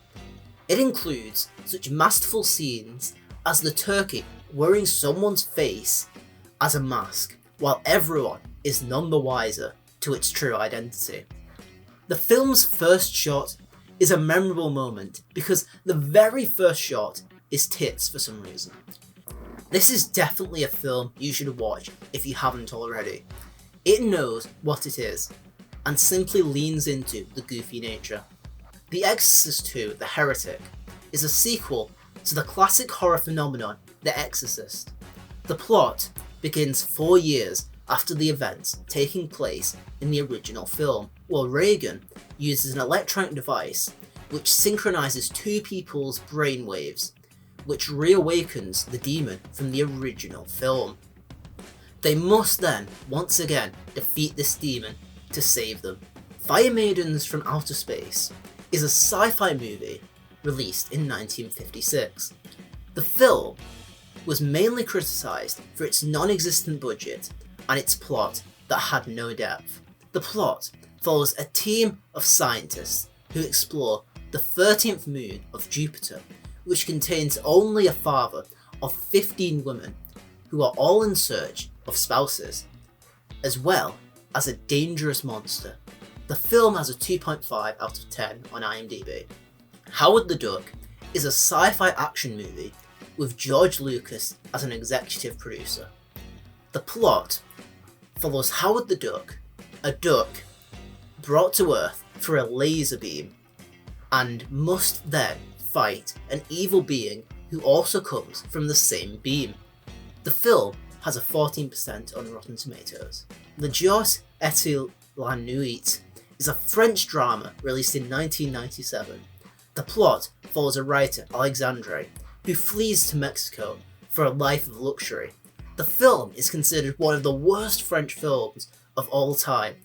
It includes such masterful scenes as the turkey wearing someone's face as a mask, while everyone is none the wiser to its true identity. The film's first shot is a memorable moment because the very first shot is tits for some reason. This is definitely a film you should watch if you haven't already. It knows what it is, and simply leans into the goofy nature. The Exorcist II: The Heretic is a sequel to the classic horror phenomenon The Exorcist. The plot begins 4 years after the events taking place in the original film, where Reagan uses an electronic device which synchronizes two people's brainwaves, which reawakens the demon from the original film. They must then, once again, defeat this demon to save them. Fire Maidens from Outer Space is a sci-fi movie released in 1956. The film was mainly criticised for its non-existent budget and its plot that had no depth. The plot follows a team of scientists who explore the 13th moon of Jupiter, which contains only a father of 15 women who are all in search of spouses, as well as a dangerous monster. The film has a 2.5 out of 10 on IMDb. Howard the Duck is a sci-fi action movie with George Lucas as an executive producer. The plot follows Howard the Duck, a duck brought to Earth for a laser beam, and must then fight an evil being who also comes from the same beam. The film has a 14% on Rotten Tomatoes. Le Jour et la Nuit is a French drama released in 1997. The plot follows a writer, Alexandre, who flees to Mexico for a life of luxury. The film is considered one of the worst French films of all time.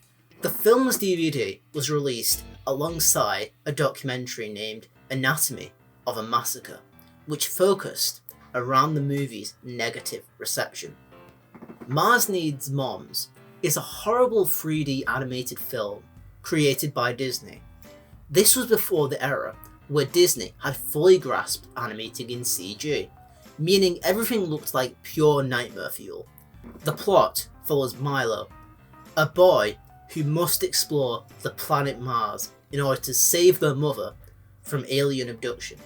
The film's DVD was released alongside a documentary named Anatomy of a Massacre, which focused around the movie's negative reception. Mars Needs Moms is a horrible 3D animated film created by Disney. This was before the era where Disney had fully grasped animating in CG, meaning everything looked like pure nightmare fuel. The plot follows Milo, a boy who must explore the planet Mars in order to save their mother from alien abduction.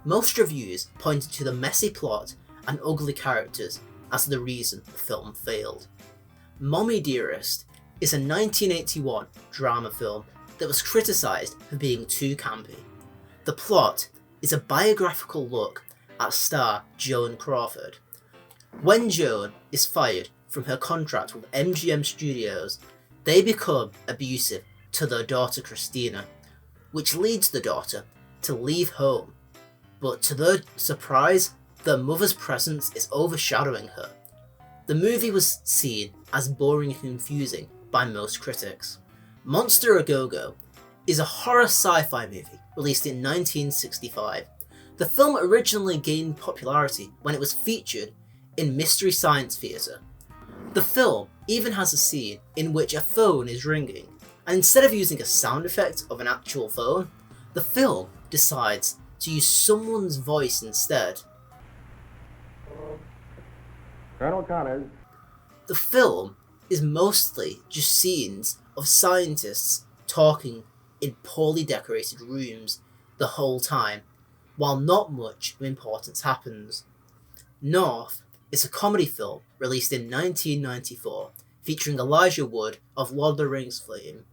Most reviews pointed to the messy plot and ugly characters as the reason the film failed. Mommy Dearest is a 1981 drama film that was criticised for being too campy. The plot is a biographical look at star Joan Crawford. When Joan is fired from her contract with MGM Studios, they become abusive to their daughter Christina, which leads the daughter to leave home. But to their surprise, their mother's presence is overshadowing her. The movie was seen as boring and confusing by most critics. Monster A Go-Go is a horror sci-fi movie released in 1965. The film originally gained popularity when it was featured in Mystery Science Theater. The film even has a scene in which a phone is ringing, and instead of using a sound effect of an actual phone, the film decides to use someone's voice instead. Colonel Connors. The film is mostly just scenes of scientists talking in poorly decorated rooms the whole time, while not much of importance happens. North is a comedy film released in 1994 featuring Elijah Wood of Lord of the Rings fame,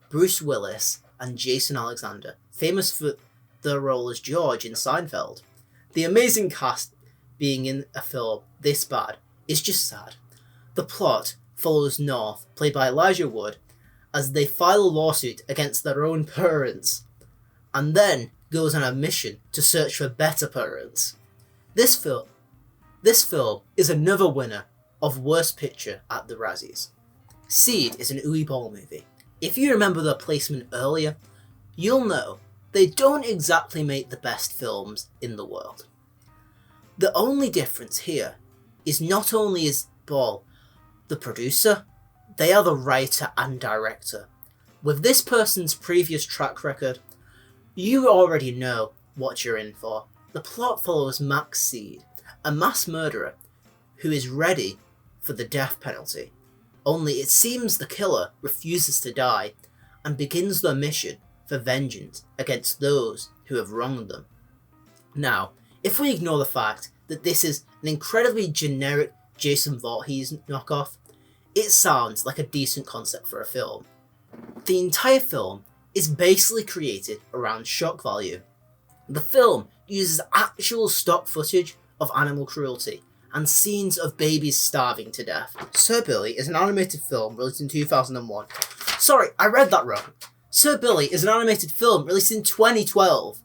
Bruce Willis, and Jason Alexander, famous for their role as George in Seinfeld. The amazing cast being in a film this bad is just sad. The plot follows North, played by Elijah Wood, as they file a lawsuit against their own parents, and then goes on a mission to search for better parents. This film is another winner of Worst Picture at the Razzies. Seed is an Uwe Boll movie. If you remember their placement earlier, you'll know they don't exactly make the best films in the world. The only difference here is not only is Ball the producer, they are the writer and director. With this person's previous track record, you already know what you're in for. The plot follows Max Seed, a mass murderer who is ready for the death penalty. Only it seems the killer refuses to die and begins their mission for vengeance against those who have wronged them. Now, if we ignore the fact that this is an incredibly generic Jason Voorhees knockoff, it sounds like a decent concept for a film. The entire film is basically created around shock value. The film uses actual stock footage of animal cruelty and scenes of babies starving to death. Sir Billy is an animated film released in 2001. Sorry, I read that wrong. Sir Billy is an animated film released in 2012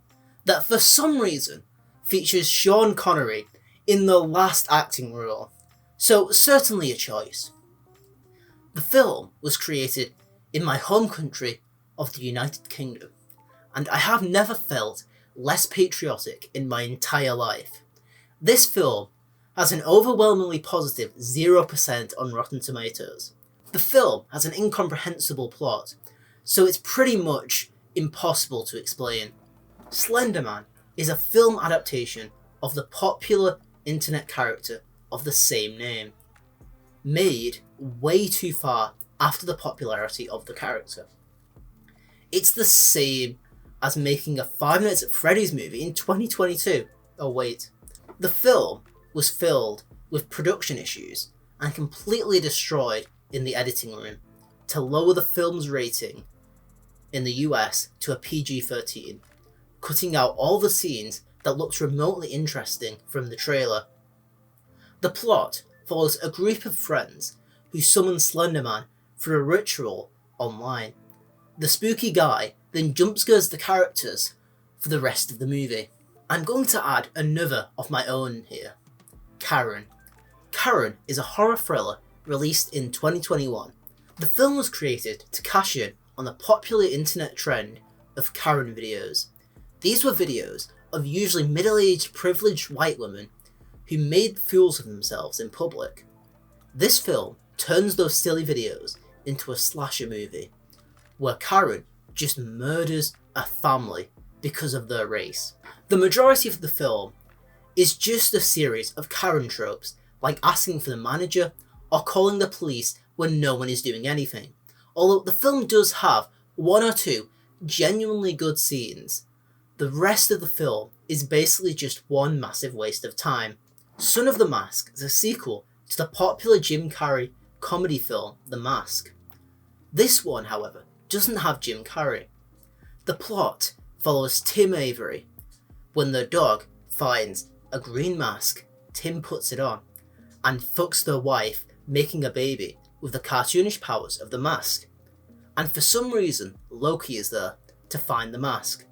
that for some reason features Sean Connery in the last acting role. So certainly a choice. The film was created in my home country of the United Kingdom, and I have never felt less patriotic in my entire life. This film has an overwhelmingly positive 0% on Rotten Tomatoes. The film has an incomprehensible plot, so it's pretty much impossible to explain. Slender Man is a film adaptation of the popular internet character of the same name, made way too far after the popularity of the character. It's the same as making a Five Nights at Freddy's movie in 2022. Oh wait. The film was filled with production issues and completely destroyed in the editing room to lower the film's rating in the US to a PG-13, cutting out all the scenes that looked remotely interesting from the trailer. The plot follows a group of friends who summon Slender Man for a ritual online. The spooky guy then jumpscares the characters for the rest of the movie. I'm going to add another of my own here. Karen. Karen is a horror thriller released in 2021. The film was created to cash in on the popular internet trend of Karen videos. These were videos of usually middle-aged privileged white women who made fools of themselves in public. This film turns those silly videos into a slasher movie, where Karen just murders a family because of their race. The majority of the film is just a series of Karen tropes, like asking for the manager or calling the police when no one is doing anything. Although the film does have one or two genuinely good scenes, the rest of the film is basically just one massive waste of time. Son of the Mask is a sequel to the popular Jim Carrey comedy film The Mask. This one, however, doesn't have Jim Carrey. The plot follows Tim Avery. When their dog finds a green mask, Tim puts it on and fucks their wife, making a baby with the cartoonish powers of the mask. And for some reason, Loki is there to find the mask.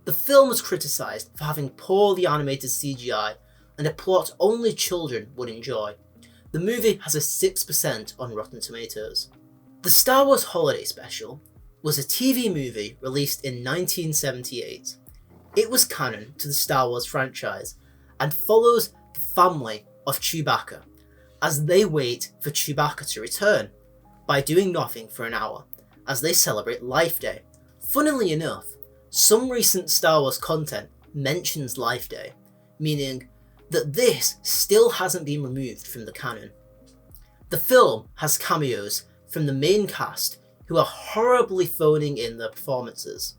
The film was criticised for having poorly animated CGI and a plot only children would enjoy. The movie has a 6% on Rotten Tomatoes. The Star Wars Holiday Special was a TV movie released in 1978. It was canon to the Star Wars franchise and follows the family of Chewbacca as they wait for Chewbacca to return by doing nothing for an hour as they celebrate Life Day. Funnily enough, some recent Star Wars content mentions Life Day, meaning that this still hasn't been removed from the canon. The film has cameos from the main cast who are horribly phoning in their performances.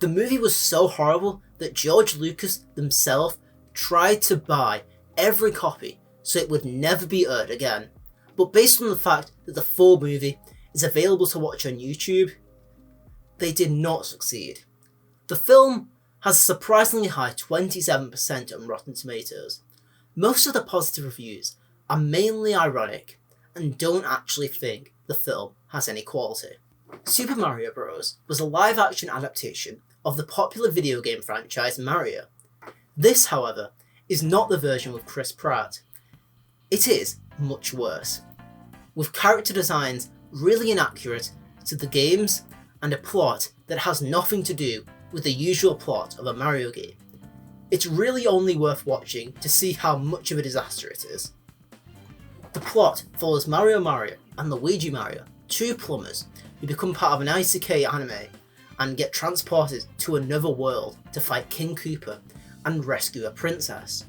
The movie was so horrible that George Lucas himself tried to buy every copy so it would never be aired again, but based on the fact that the full movie is available to watch on YouTube, they did not succeed. The film has a surprisingly high 27% on Rotten Tomatoes. Most of the positive reviews are mainly ironic and don't actually think the film has any quality. Super Mario Bros. Was a live-action adaptation of the popular video game franchise Mario. This, however, is not the version with Chris Pratt. It is much worse, with character designs really inaccurate to the games and a plot that has nothing to do with the usual plot of a Mario game. It's really only worth watching to see how much of a disaster it is. The plot follows Mario and Luigi Mario, two plumbers who become part of an isekai anime and get transported to another world to fight King Koopa and rescue a princess.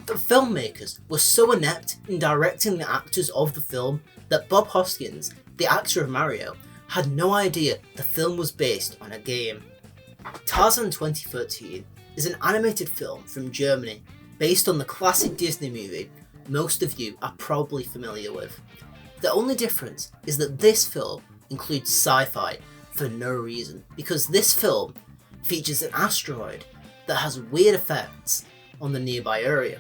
The filmmakers were so inept in directing the actors of the film that Bob Hoskins, the actor of Mario, had no idea the film was based on a game. Tarzan 2013 is an animated film from Germany based on the classic Disney movie most of you are probably familiar with. The only difference is that this film includes sci-fi for no reason, because this film features an asteroid that has weird effects on the nearby area.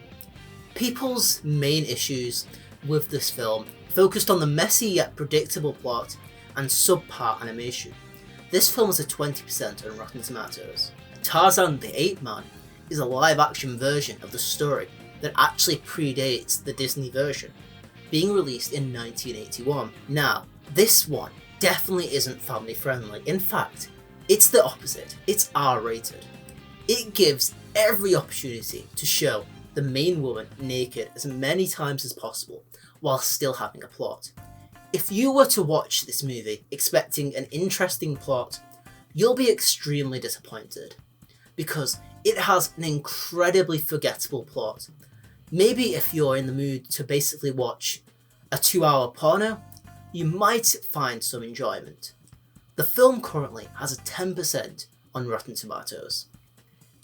People's main issues with this film focused on the messy yet predictable plot and subpar animation. This film has a 20% on Rotten Tomatoes. Tarzan the Ape Man is a live-action version of the story that actually predates the Disney version, being released in 1981. Now, this one definitely isn't family friendly. In fact, it's the opposite. It's R-rated. It gives every opportunity to show the main woman naked as many times as possible while still having a plot. If you were to watch this movie expecting an interesting plot, you'll be extremely disappointed, because it has an incredibly forgettable plot. Maybe if you're in the mood to basically watch a 2-hour porno, you might find some enjoyment. The film currently has a 10% on Rotten Tomatoes.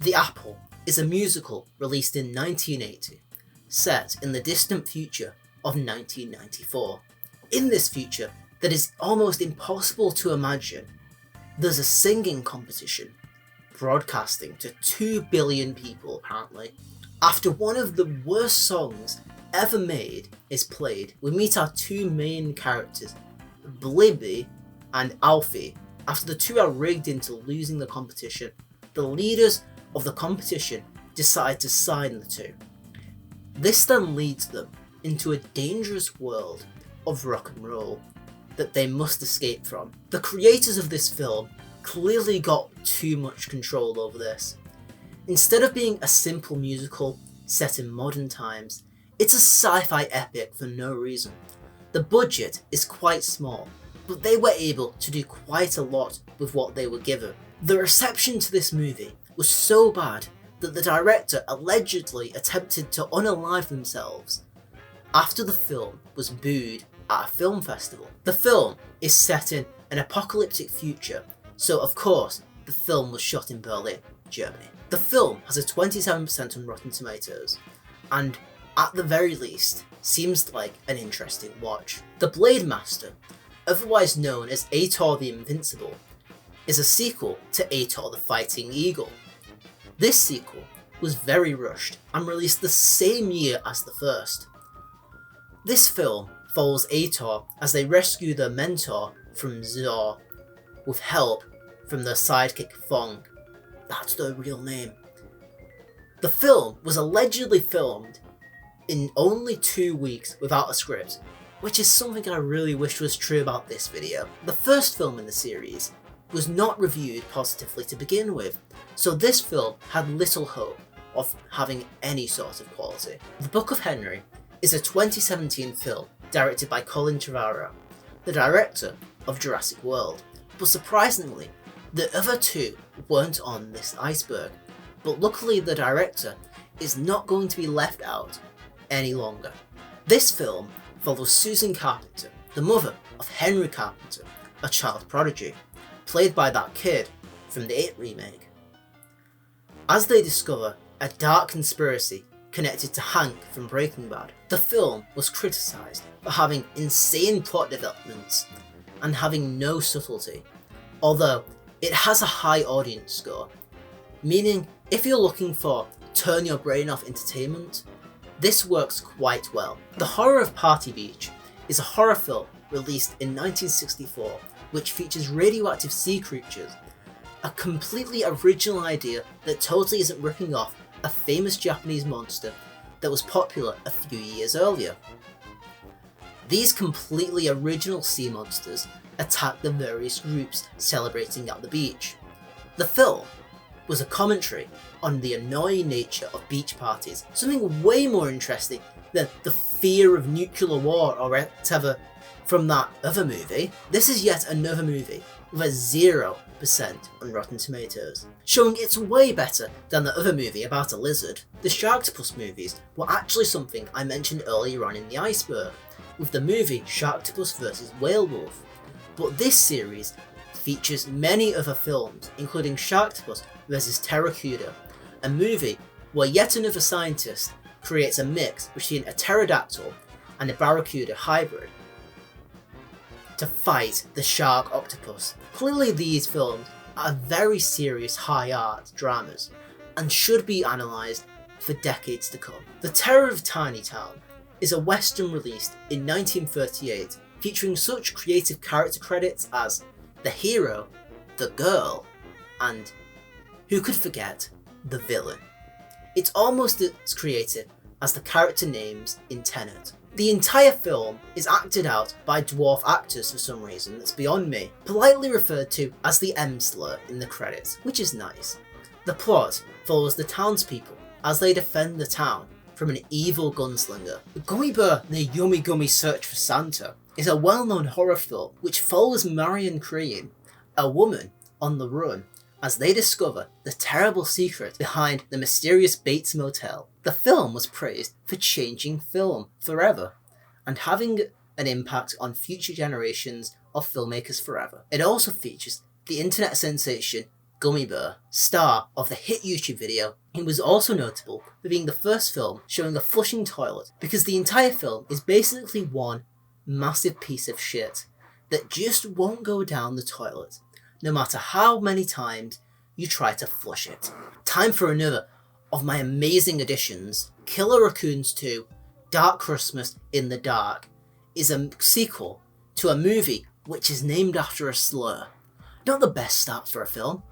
The Apple is a musical released in 1980, set in the distant future of 1994. In this future that is almost impossible to imagine, there's a singing competition broadcasting to 2 billion people apparently. After one of the worst songs ever made is played, we meet our two main characters, Blibby and Alfie. After the two are rigged into losing the competition, the leaders of the competition decide to sign the two. This then leads them into a dangerous world of rock and roll that they must escape from. The creators of this film clearly got too much control over this. Instead of being a simple musical set in modern times, it's a sci-fi epic for no reason. The budget is quite small, but they were able to do quite a lot with what they were given. The reception to this movie was so bad that the director allegedly attempted to unalive themselves after the film was booed at a film festival. The film is set in an apocalyptic future, so of course the film was shot in Berlin, Germany. The film has a 27% on Rotten Tomatoes, and at the very least, seems like an interesting watch. The Blade Master, otherwise known as Ator the Invincible, is a sequel to Ator the Fighting Eagle. This sequel was very rushed and released the same year as the first. This film follows Ator as they rescue their mentor from Zor, with help from their sidekick Fong. That's their real name. The film was allegedly filmed in only 2 weeks without a script, which is something I really wish was true about this video. The first film in the series was not reviewed positively to begin with, so this film had little hope of having any sort of quality. The Book of Henry is a 2017 film directed by Colin Trevorrow, the director of Jurassic World, but surprisingly, the other two weren't on this iceberg, but luckily the director is not going to be left out any longer. This film follows Susan Carpenter, the mother of Henry Carpenter, a child prodigy, played by that kid from the It remake. As they discover a dark conspiracy connected to Hank from Breaking Bad, the film was criticised for having insane plot developments and having no subtlety, although it has a high audience score, meaning if you're looking for turn your brain off entertainment, this works quite well. The Horror of Party Beach is a horror film released in 1964 which features radioactive sea creatures, a completely original idea that totally isn't ripping off a famous Japanese monster that was popular a few years earlier. These completely original sea monsters attack the various groups celebrating at the beach. The film was a commentary on the annoying nature of beach parties, something way more interesting than the fear of nuclear war or whatever from that other movie. This is yet another movie with a 0% on Rotten Tomatoes, showing it's way better than the other movie about a lizard. The Sharktopus movies were actually something I mentioned earlier on in the Iceberg, with the movie Sharktopus vs. Whale Wolf. But this series features many other films, including Sharktopus vs. Terracuda, a movie where yet another scientist creates a mix between a pterodactyl and a barracuda hybrid to fight the shark octopus. Clearly these films are very serious high art dramas and should be analysed for decades to come. The Terror of Tiny Town is a western released in 1938 featuring such creative character credits as the hero, the girl, and, who could forget, the villain. It's almost as creative as the character names in Tenet. The entire film is acted out by dwarf actors for some reason that's beyond me, politely referred to as the M slur in the credits, which is nice. The plot follows the townspeople as they defend the town from an evil gunslinger. The Gummy Bear and the Yummy Gummy Search for Santa is a well-known horror film which follows Marion Crane, a woman on the run, as they discover the terrible secret behind the mysterious Bates Motel. The film was praised for changing film forever and having an impact on future generations of filmmakers forever. It also features the internet sensation Gummy Bear, star of the hit YouTube video. It was also notable for being the first film showing a flushing toilet, because the entire film is basically one massive piece of shit that just won't go down the toilet, no matter how many times you try to flush it. Time for another of my amazing additions. Killer Raccoons 2 Dark Christmas in the Dark is a sequel to a movie which is named after a slur. Not the best start for a film.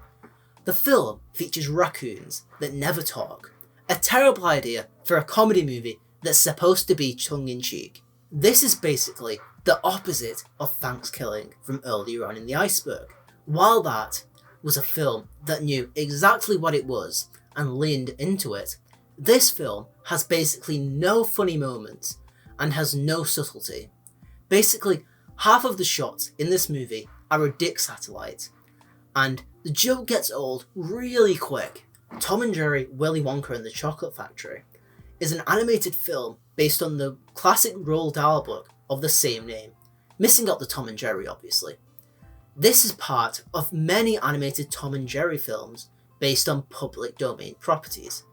The film features raccoons that never talk. A terrible idea for a comedy movie that's supposed to be tongue-in-cheek. This is basically the opposite of Thanksgiving from earlier on in the Iceberg. While that was a film that knew exactly what it was and leaned into it, this film has basically no funny moments and has no subtlety. Basically, half of the shots in this movie are a dick satellite, and the joke gets old really quick. Tom and Jerry, Willy Wonka and the Chocolate Factory is an animated film based on the classic Roald Dahl book of the same name, missing out the Tom and Jerry obviously. This is part of many animated Tom and Jerry films based on public domain properties,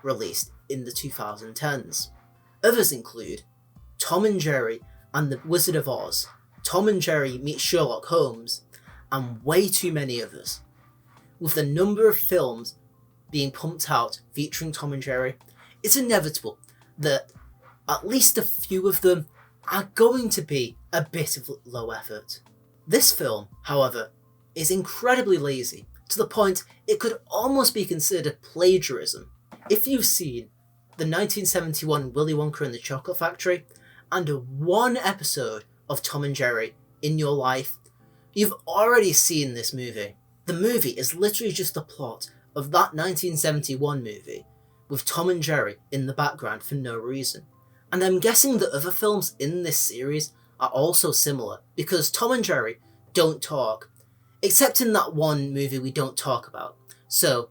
released in the 2010s. Others include Tom and Jerry and the Wizard of Oz, Tom and Jerry Meet Sherlock Holmes, and way too many others. With the number of films being pumped out featuring Tom and Jerry, it's inevitable that at least a few of them are going to be a bit of low effort. This film, however, is incredibly lazy, to the point it could almost be considered plagiarism. If you've seen the 1971 Willy Wonka and the Chocolate Factory and one episode of Tom and Jerry in your life, you've already seen this movie. The movie is literally just the plot of that 1971 movie, with Tom and Jerry in the background for no reason. And I'm guessing that other films in this series are also similar, because Tom and Jerry don't talk, except in that one movie we don't talk about, so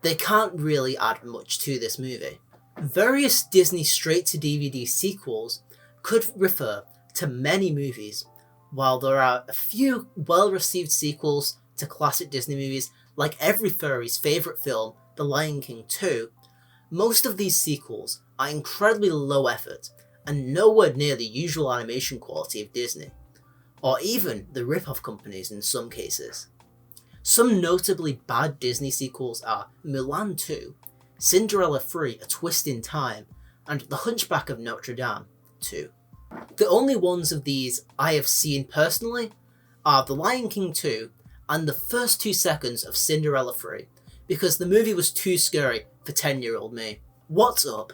they can't really add much to this movie. Various Disney straight-to-DVD sequels could refer to many movies, while there are a few well-received sequels to classic Disney movies, like every furry's favourite film, The Lion King 2, most of these sequels are incredibly low effort and nowhere near the usual animation quality of Disney, or even the rip-off companies in some cases. Some notably bad Disney sequels are Mulan 2, Cinderella 3: A Twist in Time, and The Hunchback of Notre Dame 2. The only ones of these I have seen personally are The Lion King 2 and the first 2 seconds of Cinderella 3, because the movie was too scary for 10-year-old me. What's Up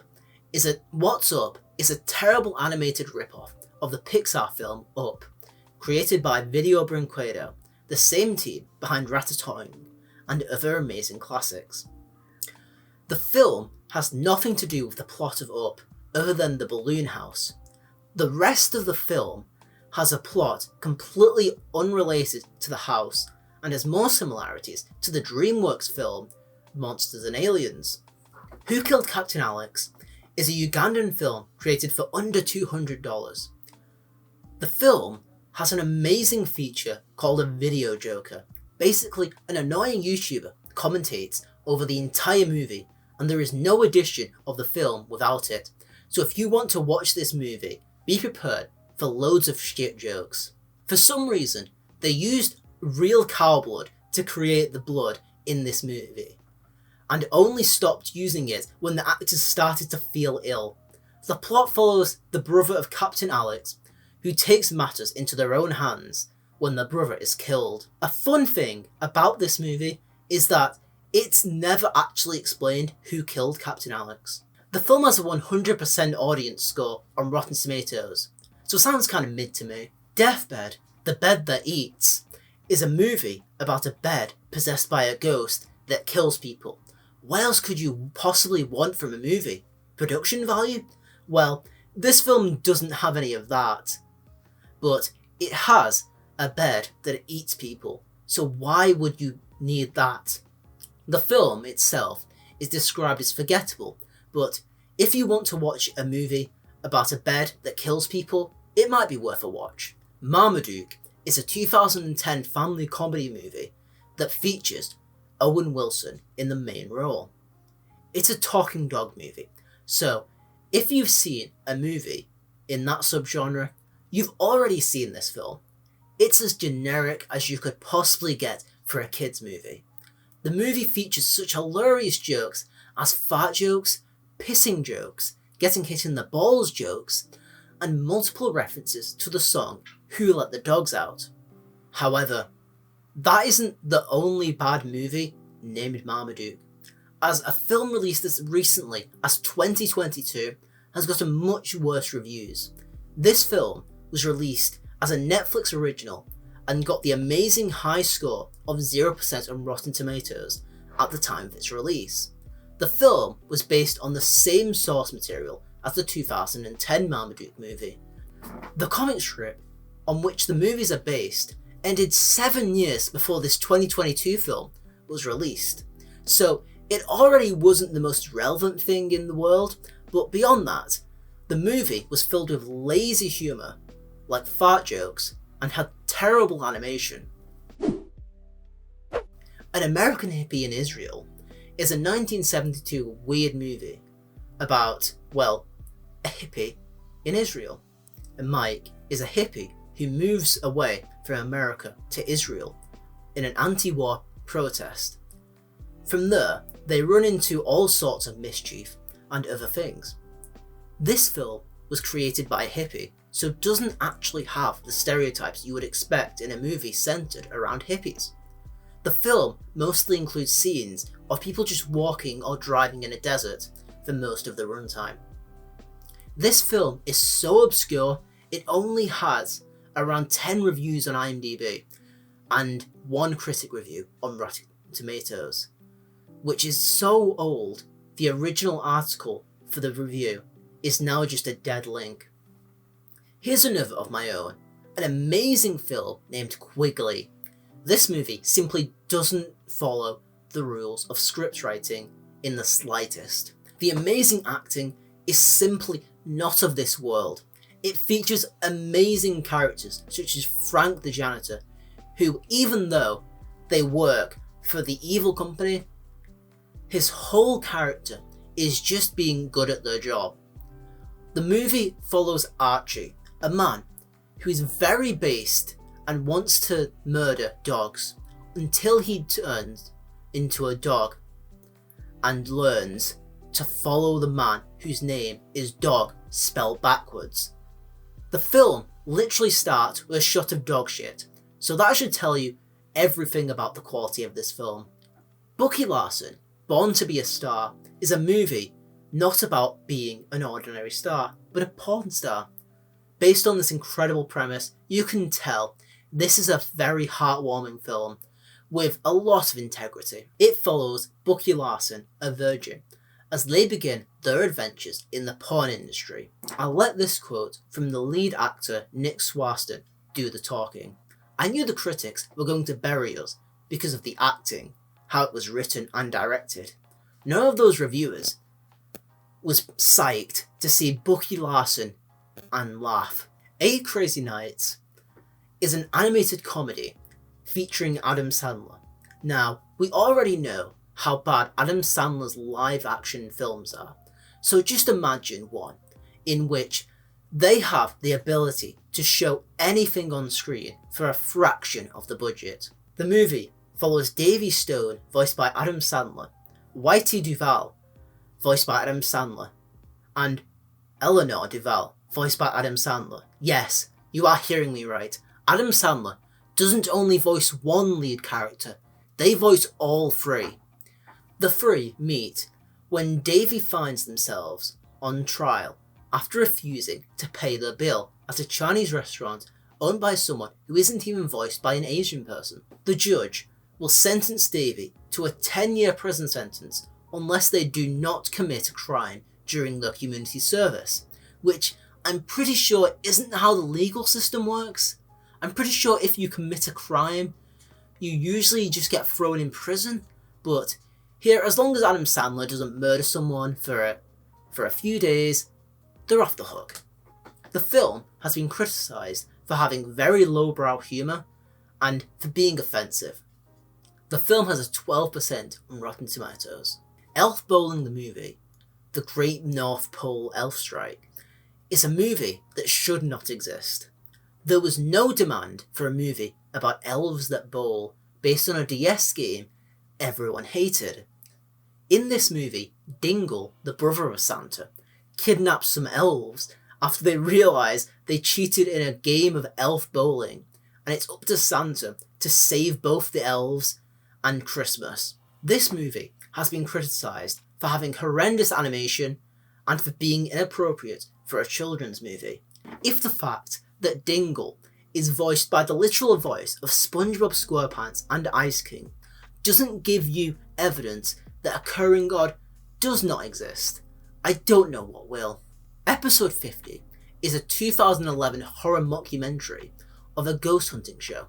is a terrible animated rip-off of the Pixar film Up, created by Video Brinquedo, the same team behind Ratatouille, and other amazing classics. The film has nothing to do with the plot of Up other than the balloon house. The rest of the film has a plot completely unrelated to the house and has more similarities to the DreamWorks film Monsters and Aliens. Who Killed Captain Alex is a Ugandan film created for under $200. The film has an amazing feature called a video joker. Basically, an annoying YouTuber commentates over the entire movie, and there is no edition of the film without it. So if you want to watch this movie, be prepared for loads of shit jokes. For some reason, they used real cow blood to create the blood in this movie, and only stopped using it when the actors started to feel ill. The plot follows the brother of Captain Alex, who takes matters into their own hands when the brother is killed. A fun thing about this movie is that it's never actually explained who killed Captain Alex. The film has a 100% audience score on Rotten Tomatoes, so it sounds kind of mid to me. Deathbed, The Bed That Eats, is a movie about a bed possessed by a ghost that kills people. What else could you possibly want from a movie? Production value? Well, this film doesn't have any of that. But it has a bed that eats people, so why would you need that? The film itself is described as forgettable, but if you want to watch a movie about a bed that kills people, it might be worth a watch. Marmaduke is a 2010 family comedy movie that features Owen Wilson in the main role. It's a talking dog movie, so if you've seen a movie in that subgenre, you've already seen this film. It's as generic as you could possibly get for a kids movie. The movie features such hilarious jokes as fart jokes, pissing jokes, getting hit in the balls jokes, and multiple references to the song Who Let the Dogs Out. However, that isn't the only bad movie named Marmaduke, as a film released as recently as 2022 has gotten much worse reviews. This film was released as a Netflix original and got the amazing high score of 0% on Rotten Tomatoes at the time of its release. The film was based on the same source material as the 2010 Marmaduke movie. The comic strip on which the movies are based ended 7 years before this 2022 film was released, so it already wasn't the most relevant thing in the world, but beyond that, the movie was filled with lazy humour, like fart jokes, and had terrible animation. An American Hippie in Israel is a 1972 weird movie about, well, a hippie in Israel. And Mike is a hippie who moves away from America to Israel in an anti-war protest. From there, they run into all sorts of mischief and other things. This film was created by a hippie, so doesn't actually have the stereotypes you would expect in a movie centered around hippies. The film mostly includes scenes of people just walking or driving in a desert for most of the runtime. This film is so obscure, it only has around 10 reviews on IMDb and 1 critic review on Rotten Tomatoes, which is so old, the original article for the review is now just a dead link. Here's another of my own, an amazing film named Quigley. This movie simply doesn't follow the rules of script writing in the slightest. The amazing acting is simply not of this world. It features amazing characters such as Frank the janitor, who, even though they work for the evil company, his whole character is just being good at their job. The movie follows Archie, a man who is very based and wants to murder dogs until he turns into a dog and learns to follow the man whose name is Dog spelled backwards. The film literally starts with a shot of dog shit, so that should tell you everything about the quality of this film. Bucky Larson, Born to be a Star, is a movie not about being an ordinary star, but a porn star. Based on this incredible premise, you can tell this is a very heartwarming film with a lot of integrity. It follows Bucky Larson, a virgin, as they begin their adventures in the porn industry. I'll let this quote from the lead actor Nick Swarston do the talking. "I knew the critics were going to bury us because of the acting, how it was written and directed. None of those reviewers was psyched to see Bucky Larson and laugh." Eight Crazy Nights is an animated comedy featuring Adam Sandler. Now, we already know how bad Adam Sandler's live action films are, so just imagine one in which they have the ability to show anything on screen for a fraction of the budget. The movie follows Davy Stone, voiced by Adam Sandler, Whitey Duvall, voiced by Adam Sandler, and Eleanor Duvall, voiced by Adam Sandler. Yes, you are hearing me right. Adam Sandler doesn't only voice one lead character, they voice all three. The three meet when Davy finds themselves on trial after refusing to pay their bill at a Chinese restaurant owned by someone who isn't even voiced by an Asian person. The judge will sentence Davy to a 10-year prison sentence unless they do not commit a crime during their community service, which I'm pretty sure isn't how the legal system works. I'm pretty sure if you commit a crime, you usually just get thrown in prison, but here, as long as Adam Sandler doesn't murder someone for a few days, they're off the hook. The film has been criticised for having very lowbrow humour and for being offensive. The film has a 12% on Rotten Tomatoes. Elf Bowling the movie, The Great North Pole Elf Strike, is a movie that should not exist. There was no demand for a movie about elves that bowl based on a DS game everyone hated. In this movie, Dingle, the brother of Santa, kidnaps some elves after they realise they cheated in a game of elf bowling, and it's up to Santa to save both the elves and Christmas. This movie has been criticised for having horrendous animation and for being inappropriate for a children's movie. If the fact that Dingle is voiced by the literal voice of SpongeBob SquarePants and Ice King doesn't give you evidence that a curring god does not exist, I don't know what will. Episode 50 is a 2011 horror mockumentary of a ghost hunting show.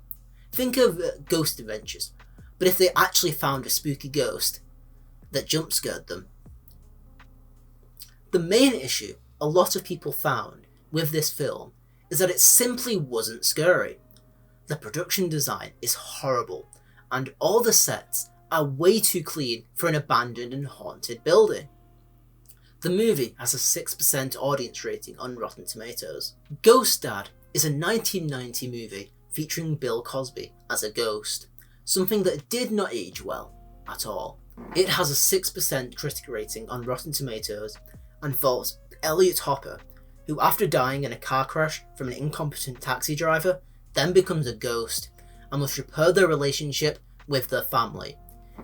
Think of Ghost Adventures, but if they actually found a spooky ghost that jump scared them. The main issue a lot of people found with this film is that it simply wasn't scary. The production design is horrible, and all the sets are way too clean for an abandoned and haunted building. The movie has a 6% audience rating on Rotten Tomatoes. Ghost Dad is a 1990 movie featuring Bill Cosby as a ghost, something that did not age well at all. It has a 6% critic rating on Rotten Tomatoes and follows Elliot Hopper, who after dying in a car crash from an incompetent taxi driver, then becomes a ghost and must repair their relationship with their family.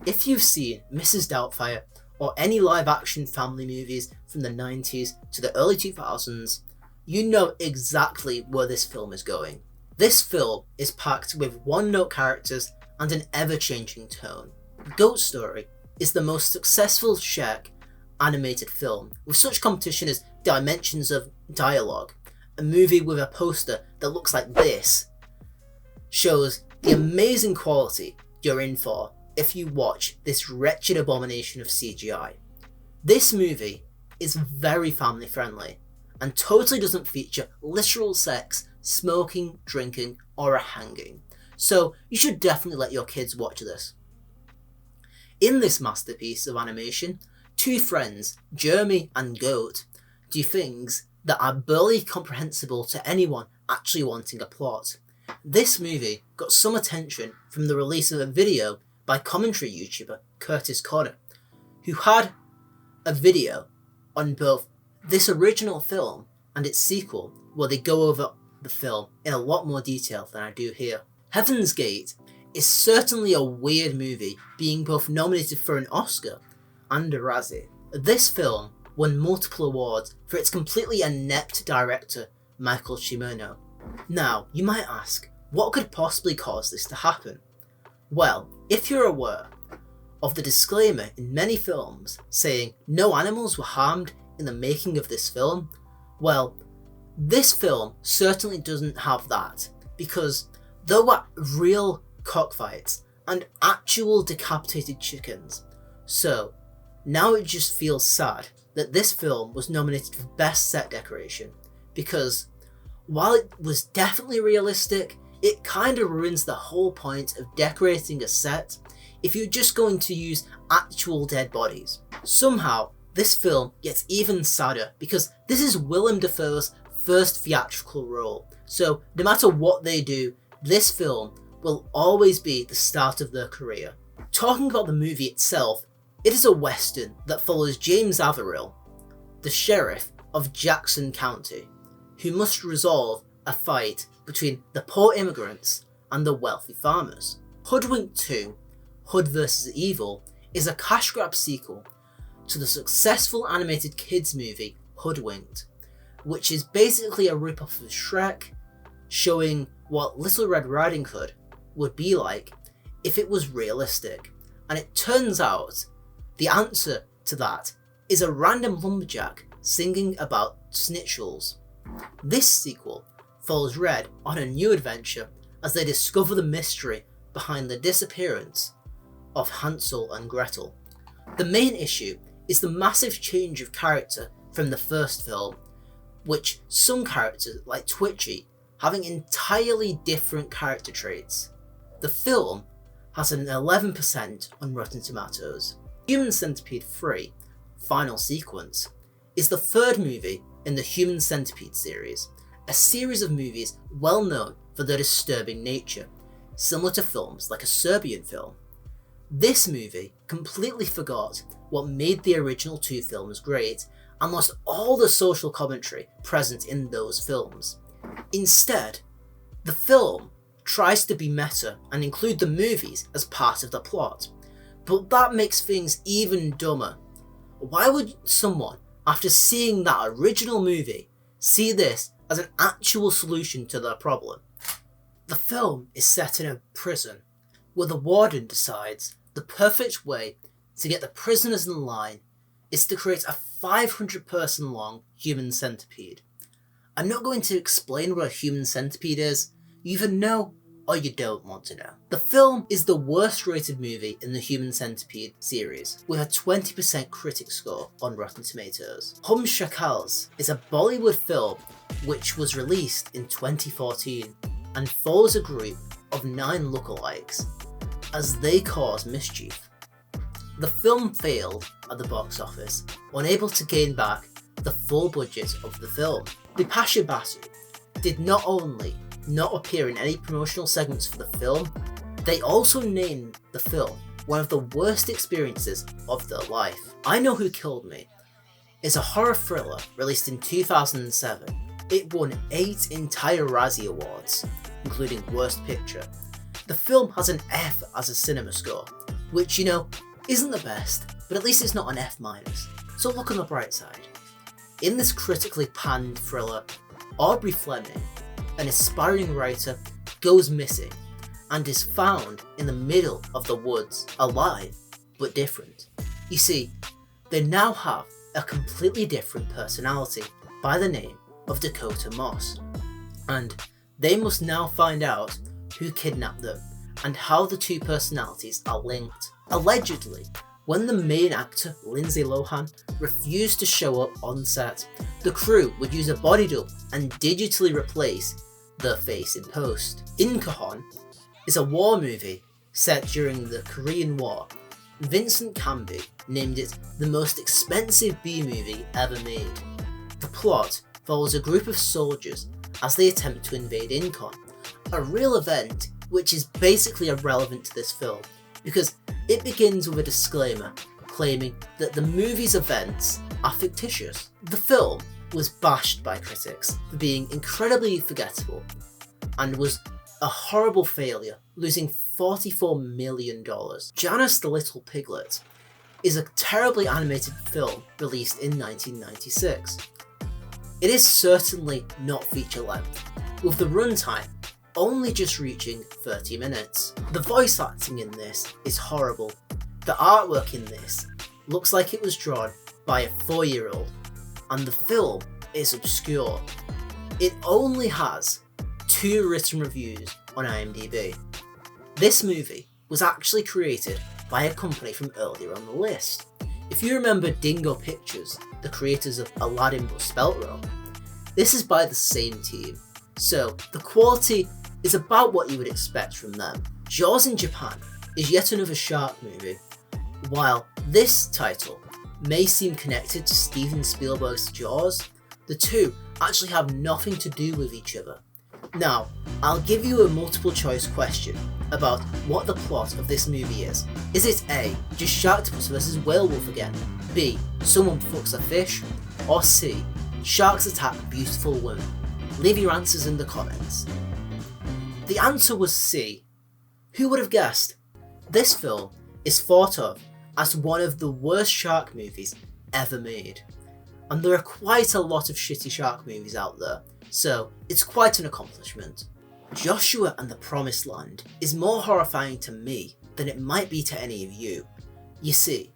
If you've seen Mrs. Doubtfire or any live-action family movies from the 90s to the early 2000s, you know exactly where this film is going. This film is packed with one-note characters and an ever-changing tone. Goat Story is the most successful Shrek animated film, with such competition as Dimensions of Dialogue, a movie with a poster that looks like this, shows the amazing quality you're in for if you watch this wretched abomination of CGI. This movie is very family friendly and totally doesn't feature literal sex, smoking, drinking, or a hanging, so you should definitely let your kids watch this. In this masterpiece of animation, two friends, Jeremy and Goat, do things that are barely comprehensible to anyone actually wanting a plot. This movie got some attention from the release of a video by commentary YouTuber Curtis Connor, who had a video on both this original film and its sequel where they go over the film in a lot more detail than I do here. Heaven's Gate is certainly a weird movie, being both nominated for an Oscar and a Razzie. This film won multiple awards for its completely inept director, Michael Cimino. Now, you might ask, what could possibly cause this to happen? Well, If you're aware of the disclaimer in many films saying no animals were harmed in the making of this film, well, this film certainly doesn't have that, because there were real cockfights and actual decapitated chickens. So now it just feels sad that this film was nominated for Best Set Decoration, because while it was definitely realistic, it kinda ruins the whole point of decorating a set if you're just going to use actual dead bodies. Somehow, this film gets even sadder because this is Willem Dafoe's first theatrical role, so no matter what they do, this film will always be the start of their career. Talking about the movie itself, it is a western that follows James Averill, the sheriff of Jackson County, who must resolve a fight between the poor immigrants and the wealthy farmers. Hoodwinked 2, Hood vs. Evil, is a cash grab sequel to the successful animated kids movie Hoodwinked, which is basically a rip-off of Shrek, showing what Little Red Riding Hood would be like if it was realistic. And it turns out the answer to that is a random lumberjack singing about snitchels. This sequel follows Red on a new adventure as they discover the mystery behind the disappearance of Hansel and Gretel. The main issue is the massive change of character from the first film, which some characters, like Twitchy, having entirely different character traits. The film has an 11% on Rotten Tomatoes. Human Centipede 3, Final Sequence, is the third movie in the Human Centipede series, a series of movies well known for their disturbing nature, similar to films like a Serbian film. This movie completely forgot what made the original two films great and lost all the social commentary present in those films. Instead, the film tries to be meta and include the movies as part of the plot, but that makes things even dumber. Why would someone, after seeing that original movie, see this as an actual solution to their problem? The film is set in a prison, where the warden decides the perfect way to get the prisoners in line is to create a 500-person long human centipede. I'm not going to explain what a human centipede is. You either know or you don't want to know. The film is the worst rated movie in the Human Centipede series, with a 20% critic score on Rotten Tomatoes. Hum Shakals is a Bollywood film which was released in 2014 and follows a group of 9 lookalikes as they cause mischief. The film failed at the box office, unable to gain back the full budget of the film. Bipasha Basu did not only not appear in any promotional segments for the film, they also named the film one of the worst experiences of their life. I Know Who Killed Me is a horror thriller released in 2007. It won 8 entire Razzie Awards, including Worst Picture. The film has an F as a cinema score, which, isn't the best, but at least it's not an F-. So look on the bright side. In this critically panned thriller, Aubrey Fleming, an aspiring writer, goes missing and is found in the middle of the woods, alive but different. You see, they now have a completely different personality by the name of Dakota Moss, and they must now find out who kidnapped them and how the two personalities are linked. Allegedly, when the main actor, Lindsay Lohan, refused to show up on set, the crew would use a body double and digitally replace their face in post. Inkahan is a war movie set during the Korean War. Vincent Canby named it the most expensive B-movie ever made. The plot follows a group of soldiers as they attempt to invade Incheon, a real event which is basically irrelevant to this film, because it begins with a disclaimer claiming that the movie's events are fictitious. The film was bashed by critics for being incredibly forgettable and was a horrible failure, losing $44 million. Janice the Little Piglet is a terribly animated film released in 1996. It is certainly not feature length, with the runtime only just reaching 30 minutes. The voice acting in this is horrible. The artwork in this looks like it was drawn by a 4-year-old, and the film is obscure. It only has 2 written reviews on IMDb. This movie was actually created by a company from earlier on the list. If you remember Dingo Pictures, the creators of Aladdin but spelt wrong, this is by the same team, so the quality is about what you would expect from them. Jaws in Japan is yet another shark movie. While this title may seem connected to Steven Spielberg's Jaws, the two actually have nothing to do with each other. Now, I'll give you a multiple choice question about what the plot of this movie is. Is it A, just Sharktopus versus werewolf again? B, someone fucks a fish? Or C, sharks attack beautiful women? Leave your answers in the comments. The answer was C. Who would have guessed? This film is thought of as one of the worst shark movies ever made. And there are quite a lot of shitty shark movies out there, so it's quite an accomplishment. Joshua and the Promised Land is more horrifying to me than it might be to any of you. You see,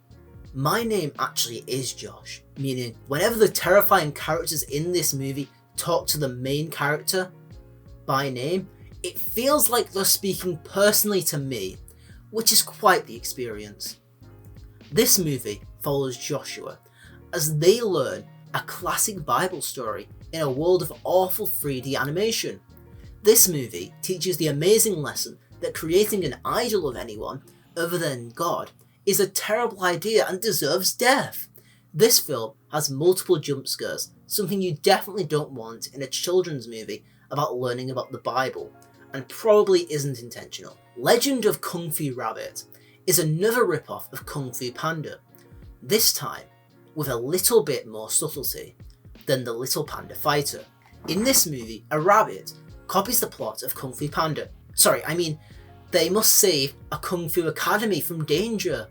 my name actually is Josh, meaning whenever the terrifying characters in this movie talk to the main character by name, it feels like they're speaking personally to me, which is quite the experience. This movie follows Joshua as they learn a classic Bible story in a world of awful 3D animation. This movie teaches the amazing lesson that creating an idol of anyone other than God is a terrible idea and deserves death. This film has multiple jump scares, something you definitely don't want in a children's movie about learning about the Bible, and probably isn't intentional. Legend of Kung Fu Rabbit is another ripoff of Kung Fu Panda, this time with a little bit more subtlety than the Little Panda Fighter. In this movie, a rabbit copies the plot of Kung Fu Panda. They must save a Kung Fu academy from danger.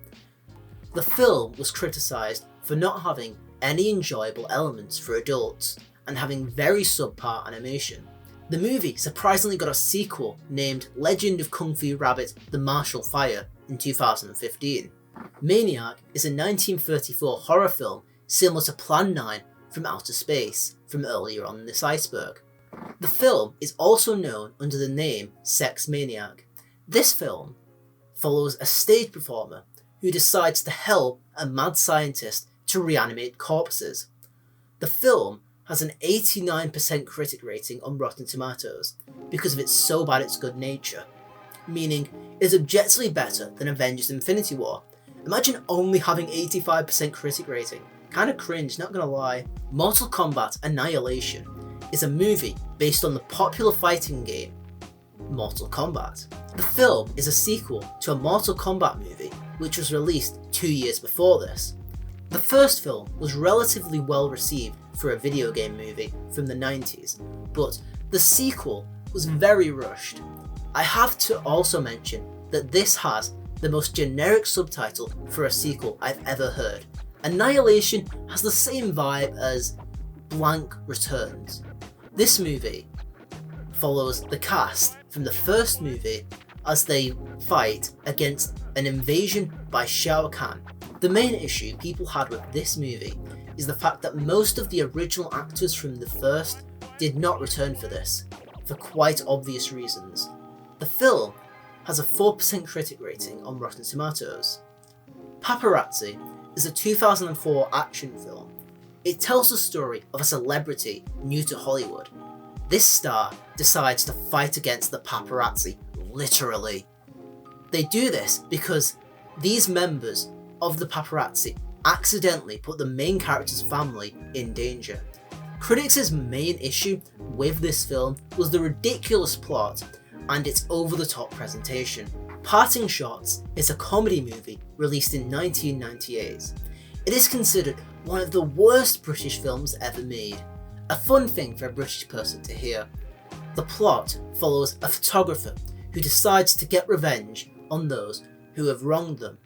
The film was criticised for not having any enjoyable elements for adults and having very subpar animation. The movie surprisingly got a sequel named Legend of Kung Fu Rabbit: The Martial Fire in 2015. Maniac is a 1934 horror film similar to Plan 9 from Outer Space from earlier on in this Iceberg. The film is also known under the name Sex Maniac. This film follows a stage performer who decides to help a mad scientist to reanimate corpses. The film has an 89% critic rating on Rotten Tomatoes because of its so bad it's good nature, meaning it is objectively better than Avengers Infinity War. Imagine only having 85% critic rating. Kinda cringe, not gonna lie. Mortal Kombat Annihilation is a movie based on the popular fighting game Mortal Kombat. The film is a sequel to a Mortal Kombat movie which was released 2 years before this. The first film was relatively well received for a video game movie from the 90s, but the sequel was very rushed. I have to also mention that this has the most generic subtitle for a sequel I've ever heard. Annihilation has the same vibe as Blank Returns. This movie follows the cast from the first movie as they fight against an invasion by Shao Kahn. The main issue people had with this movie is the fact that most of the original actors from the first did not return for this, for quite obvious reasons. The film has a 4% critic rating on Rotten Tomatoes. Paparazzi is a 2004 action film. It tells the story of a celebrity new to Hollywood. This star decides to fight against the paparazzi, literally. They do this because these members of the paparazzi accidentally put the main character's family in danger. Critics' main issue with this film was the ridiculous plot and its over-the-top presentation. Parting Shots is a comedy movie released in 1998. It is considered one of the worst British films ever made. A fun thing for a British person to hear. The plot follows a photographer who decides to get revenge on those who have wronged them.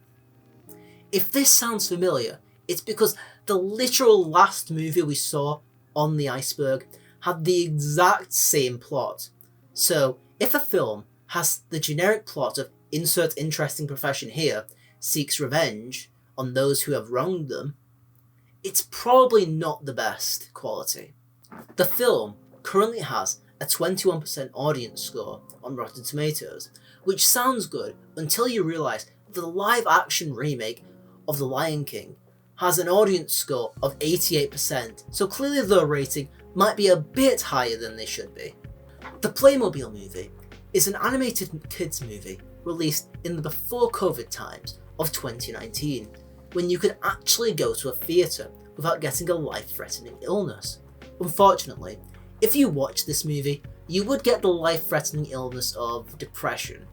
If this sounds familiar, it's because the literal last movie we saw on the Iceberg had the exact same plot. So If a film has the generic plot of insert interesting profession here seeks revenge on those who have wronged them, it's probably not the best quality. The film currently has a 21% audience score on Rotten Tomatoes, which sounds good until you realise that the live-action remake of The Lion King has an audience score of 88%, so clearly their rating might be a bit higher than they should be. The Playmobil movie is an animated kids movie released in the before COVID times of 2019, when you could actually go to a theatre without getting a life-threatening illness. Unfortunately, if you watch this movie, you would get the life-threatening illness of depression,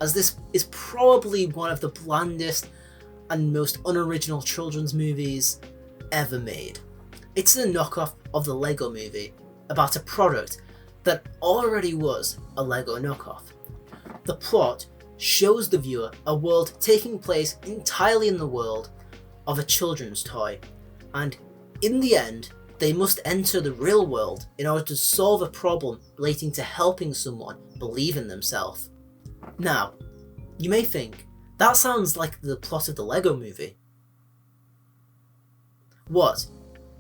as this is probably one of the blandest and most unoriginal children's movies ever made. It's a knockoff of the Lego movie about a product that already was a Lego knockoff. The plot shows the viewer a world taking place entirely in the world of a children's toy, and in the end, they must enter the real world in order to solve a problem relating to helping someone believe in themselves. Now, you may think, that sounds like the plot of the Lego movie. What?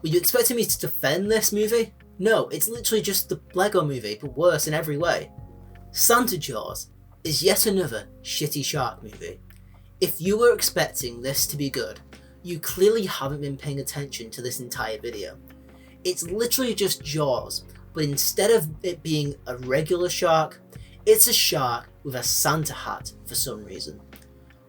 Were you expecting me to defend this movie? No, it's literally just the Lego movie, but worse in every way. Santa Jaws is yet another shitty shark movie. If you were expecting this to be good, you clearly haven't been paying attention to this entire video. It's literally just Jaws, but instead of it being a regular shark, it's a shark with a Santa hat for some reason.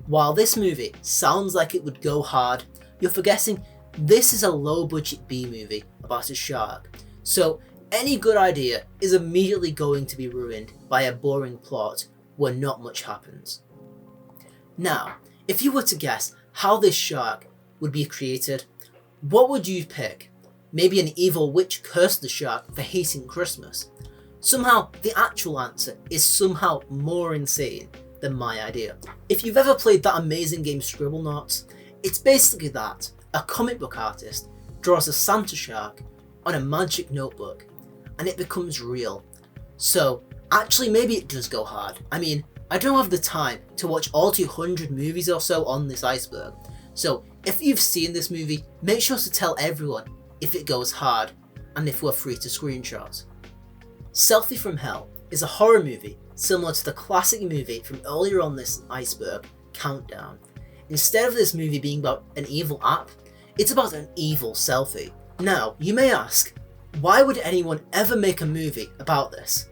While this movie sounds like it would go hard, you're forgetting this is a low-budget B-movie about a shark, so any good idea is immediately going to be ruined by a boring plot where not much happens. Now, if you were to guess how this shark would be created, what would you pick? Maybe an evil witch cursed the shark for hating Christmas. Somehow, the actual answer is somehow more insane than my idea. If you've ever played that amazing game Scribblenauts, it's basically that. A comic book artist draws a Santa shark on a magic notebook, and it becomes real. So, actually maybe it does go hard. I mean, I don't have the time to watch all 200 movies or so on this Iceberg, so if you've seen this movie, make sure to tell everyone if it goes hard, and if we're free to screenshot. Selfie from Hell is a horror movie similar to the classic movie from earlier on this Iceberg, Countdown. Instead of this movie being about an evil app, it's about an evil selfie. Now, you may ask, why would anyone ever make a movie about this?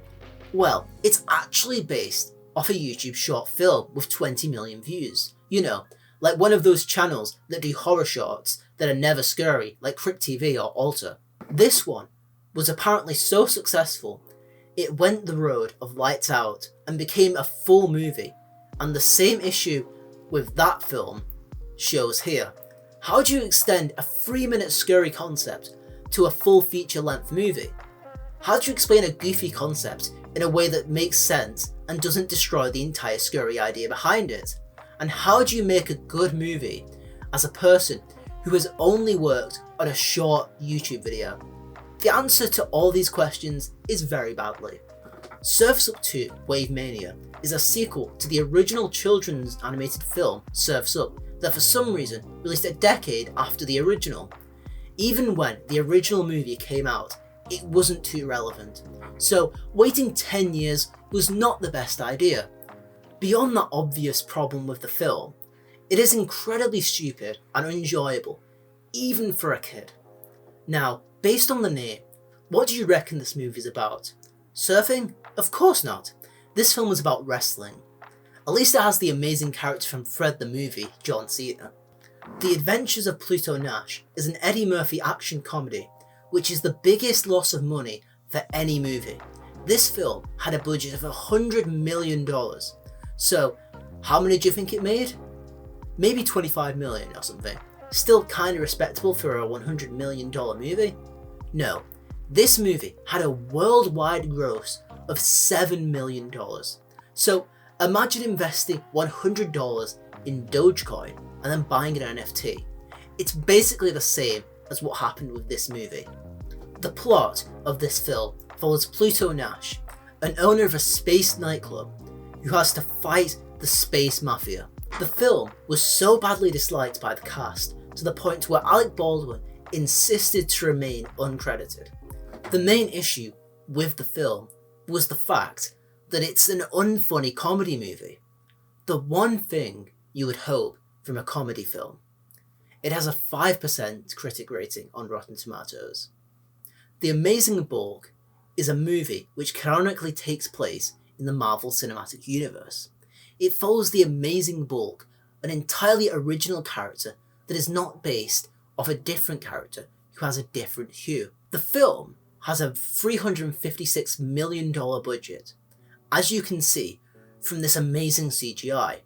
Well, it's actually based off a YouTube short film with 20 million views. You know, like one of those channels that do horror shorts that are never scary, like Crypt TV or Alter. This one was apparently so successful, it went the road of Lights Out and became a full movie, and the same issue with that film shows here. How do you extend a 3-minute scary concept to a full feature-length movie? How do you explain a goofy concept in a way that makes sense and doesn't destroy the entire scary idea behind it? And how do you make a good movie as a person who has only worked on a short YouTube video? The answer to all these questions is very badly. Surf's Up 2 Wave Mania is a sequel to the original children's animated film Surf's Up that for some reason released a decade after the original. Even when the original movie came out, it wasn't too relevant, so waiting 10 years was not the best idea. Beyond that obvious problem with the film, it is incredibly stupid and unenjoyable, even for a kid. Now, based on the name, what do you reckon this movie is about? Surfing? Of course not. This film is about wrestling. At least it has the amazing character from Fred the movie, John Cena. The Adventures of Pluto Nash is an Eddie Murphy action comedy, which is the biggest loss of money for any movie. This film had a budget of $100 million. So, how many do you think it made? Maybe 25 million or something. Still kinda respectable for a $100 million movie? No, this movie had a worldwide gross of $7 million. So imagine investing $100 in Dogecoin and then buying an NFT. It's basically the same as what happened with this movie. The plot of this film follows Pluto Nash, an owner of a space nightclub who has to fight the space mafia. The film was so badly disliked by the cast to the point where Alec Baldwin insisted to remain uncredited. The main issue with the film was the fact that it's an unfunny comedy movie. The one thing you would hope from a comedy film. It has a 5% critic rating on Rotten Tomatoes. The Amazing Bulk is a movie which canonically takes place in the Marvel Cinematic Universe. It follows the Amazing Bulk, an entirely original character that is not based off a different character who has a different hue. The film has a $356 million budget, as you can see from this amazing CGI.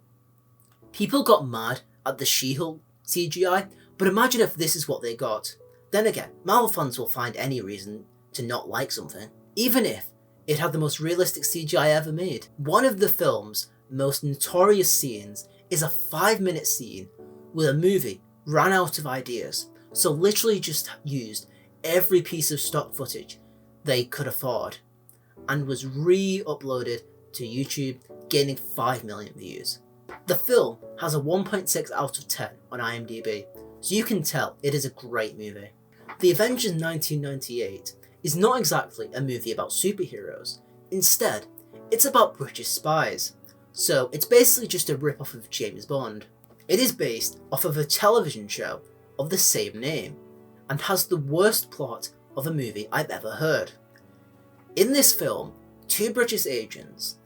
People got mad at the She-Hulk CGI, but imagine if this is what they got. Then again, Marvel fans will find any reason to not like something, even if it had the most realistic CGI ever made. One of the film's most notorious scenes is a 5-minute scene where a movie ran out of ideas, so literally just used every piece of stock footage they could afford, and was re-uploaded to YouTube, gaining 5 million views. The film has a 1.6 out of 10 on IMDb, so you can tell it is a great movie. The Avengers 1998 is not exactly a movie about superheroes. Instead, it's about British spies. So it's basically just a rip-off of James Bond. It is based off of a television show of the same name, and has the worst plot of a movie I've ever heard. In this film, 2 British agents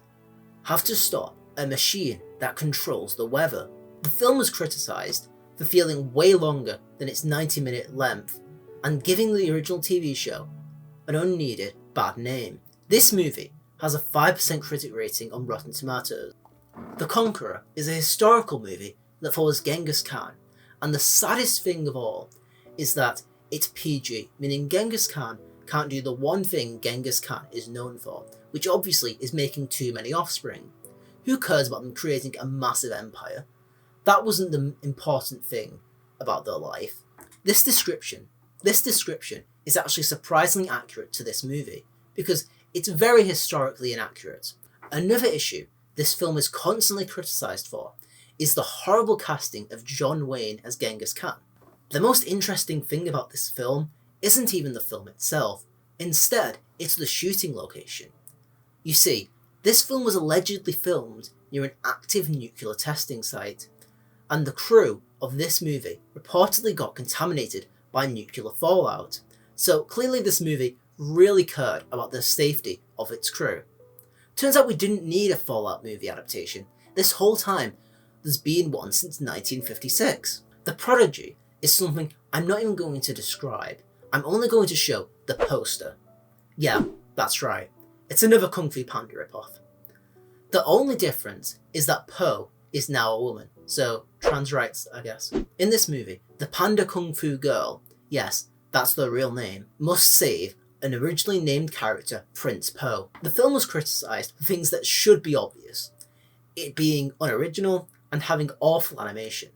have to stop a machine that controls the weather. The film was criticised for feeling way longer than its 90-minute length, and giving the original TV show an unneeded bad name. This movie has a 5% critic rating on Rotten Tomatoes. The Conqueror is a historical movie that follows Genghis Khan, and the saddest thing of all is that it's PG, meaning Genghis Khan can't do the one thing Genghis Khan is known for, which obviously is making too many offspring. Who cares about them creating a massive empire? That wasn't the important thing about their life. This description is actually surprisingly accurate to this movie, because it's very historically inaccurate. Another issue this film is constantly criticised for is the horrible casting of John Wayne as Genghis Khan. The most interesting thing about this film isn't even the film itself. Instead, it's the shooting location. You see, this film was allegedly filmed near an active nuclear testing site, and the crew of this movie reportedly got contaminated by nuclear fallout. So clearly this movie really cared about the safety of its crew. Turns out we didn't need a Fallout movie adaptation. This whole time, there's been one since 1956. The Prodigy is something I'm not even going to describe. I'm only going to show the poster. Yeah, that's right. It's another Kung Fu Panda ripoff. The only difference is that Po is now a woman, so trans rights, I guess. In this movie, the Panda Kung Fu girl, yes, that's their real name, must save an originally named character, Prince Po. The film was criticised for things that should be obvious, it being unoriginal and having awful animation.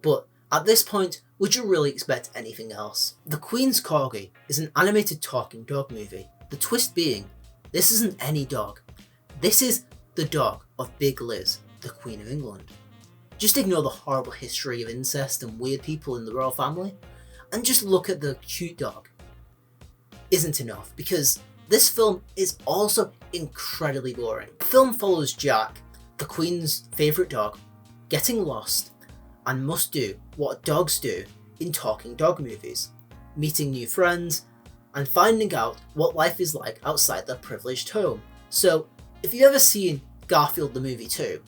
But at this point, would you really expect anything else? The Queen's Corgi is an animated talking dog movie. The twist being, this isn't any dog. This is the dog of Big Liz, the Queen of England. Just ignore the horrible history of incest and weird people in the royal family, and just look at the cute dog. Isn't enough, because this film is also incredibly boring. The film follows Jack, the Queen's favourite dog, getting lost, and must do what dogs do in talking dog movies, meeting new friends, and finding out what life is like outside their privileged home. So, if you've ever seen Garfield the movie too,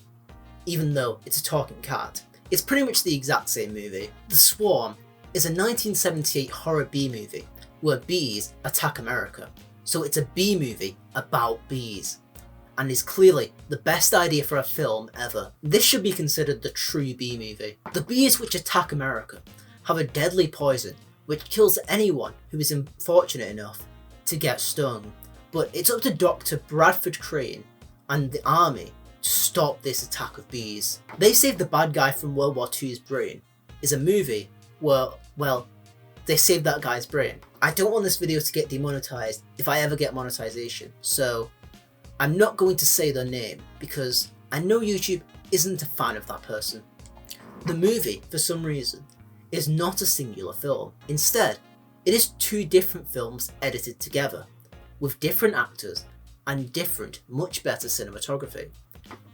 even though it's a talking cat, it's pretty much the exact same movie. The Swarm is a 1978 horror B-movie where bees attack America, so it's a B-movie about bees, and is clearly the best idea for a film ever. This should be considered the true B-movie. The bees which attack America have a deadly poison which kills anyone who is unfortunate enough to get stung, but it's up to Dr. Bradford Crane and the army to stop this attack of bees. They Save the Bad Guy from World War II's Brain is a movie where, well, they saved that guy's brain. I don't want this video to get demonetized if I ever get monetization, so I'm not going to say their name because I know YouTube isn't a fan of that person. The movie, for some reason, is not a singular film. Instead, it is two different films edited together, with different actors and different, much better cinematography.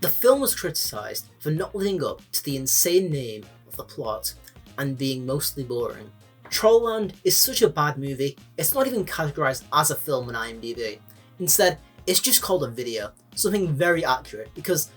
The film was criticised for not living up to the insane name of the plot and being mostly boring. Trollland is such a bad movie, it's not even categorised as a film on IMDb. Instead, it's just called a video, something very accurate because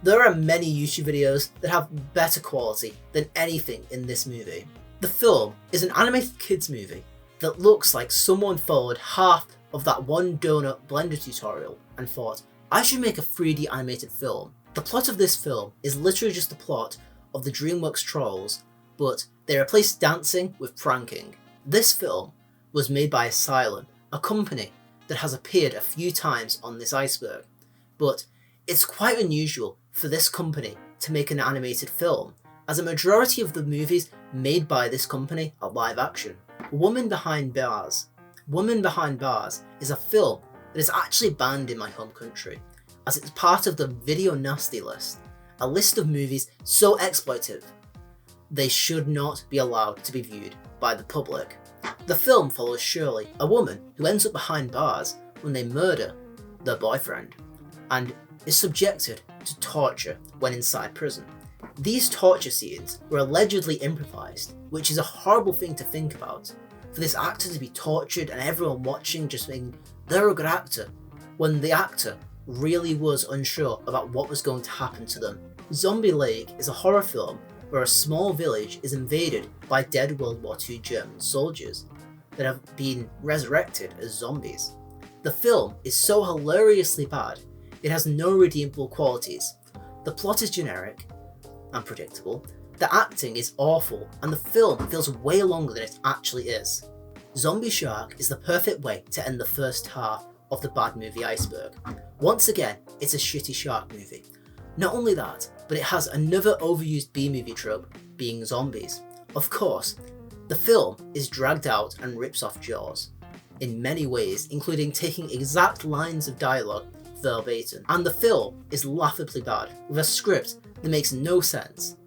there are many YouTube videos that have better quality than anything in this movie. The film is an animated kids movie that looks like someone followed half of that one donut blender tutorial and thought, I should make a 3D animated film. The plot of this film is literally just the plot of the DreamWorks Trolls, but they replaced dancing with pranking. This film was made by Asylum, a company that has appeared a few times on this Iceberg, but it's quite unusual for this company to make an animated film, as a majority of the movies made by this company are live action. Woman Behind Bars is a film that is actually banned in my home country, as it's part of the Video Nasty list, a list of movies so exploitive they should not be allowed to be viewed by the public. The film follows Shirley, a woman who ends up behind bars when they murder their boyfriend, and is subjected to torture when inside prison. These torture scenes were allegedly improvised, which is a horrible thing to think about, for this actor to be tortured and everyone watching just thinking they're a good actor, when the actor really was unsure about what was going to happen to them. Zombie Lake is a horror film where a small village is invaded by dead World War II German soldiers that have been resurrected as zombies. The film is so hilariously bad, it has no redeemable qualities. The plot is generic and predictable, the acting is awful, and the film feels way longer than it actually is. Zombie Shark is the perfect way to end the first half of the bad movie Iceberg. Once again, it's a shitty shark movie. Not only that, but it has another overused B-movie trope, being zombies. Of course, the film is dragged out and rips off Jaws in many ways, including taking exact lines of dialogue verbatim, and the film is laughably bad, with a script that makes no sense.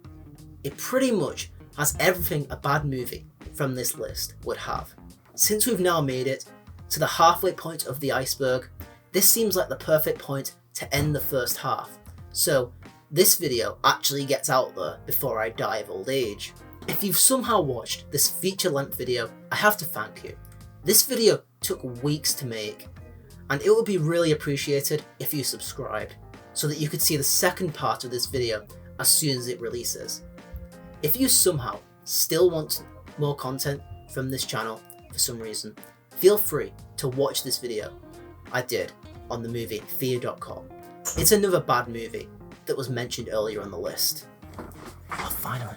It pretty much has everything a bad movie from this list would have. Since we've now made it to the halfway point of the iceberg, this seems like the perfect point to end the first half, so this video actually gets out there before I die of old age. If you've somehow watched this feature-length video, I have to thank you. This video took weeks to make, and it would be really appreciated if you subscribed, so that you could see the second part of this video as soon as it releases. If you somehow still want more content from this channel for some reason, feel free to watch this video I did on the movie Fear.com. It's another bad movie that was mentioned earlier on the list. Oh, finally.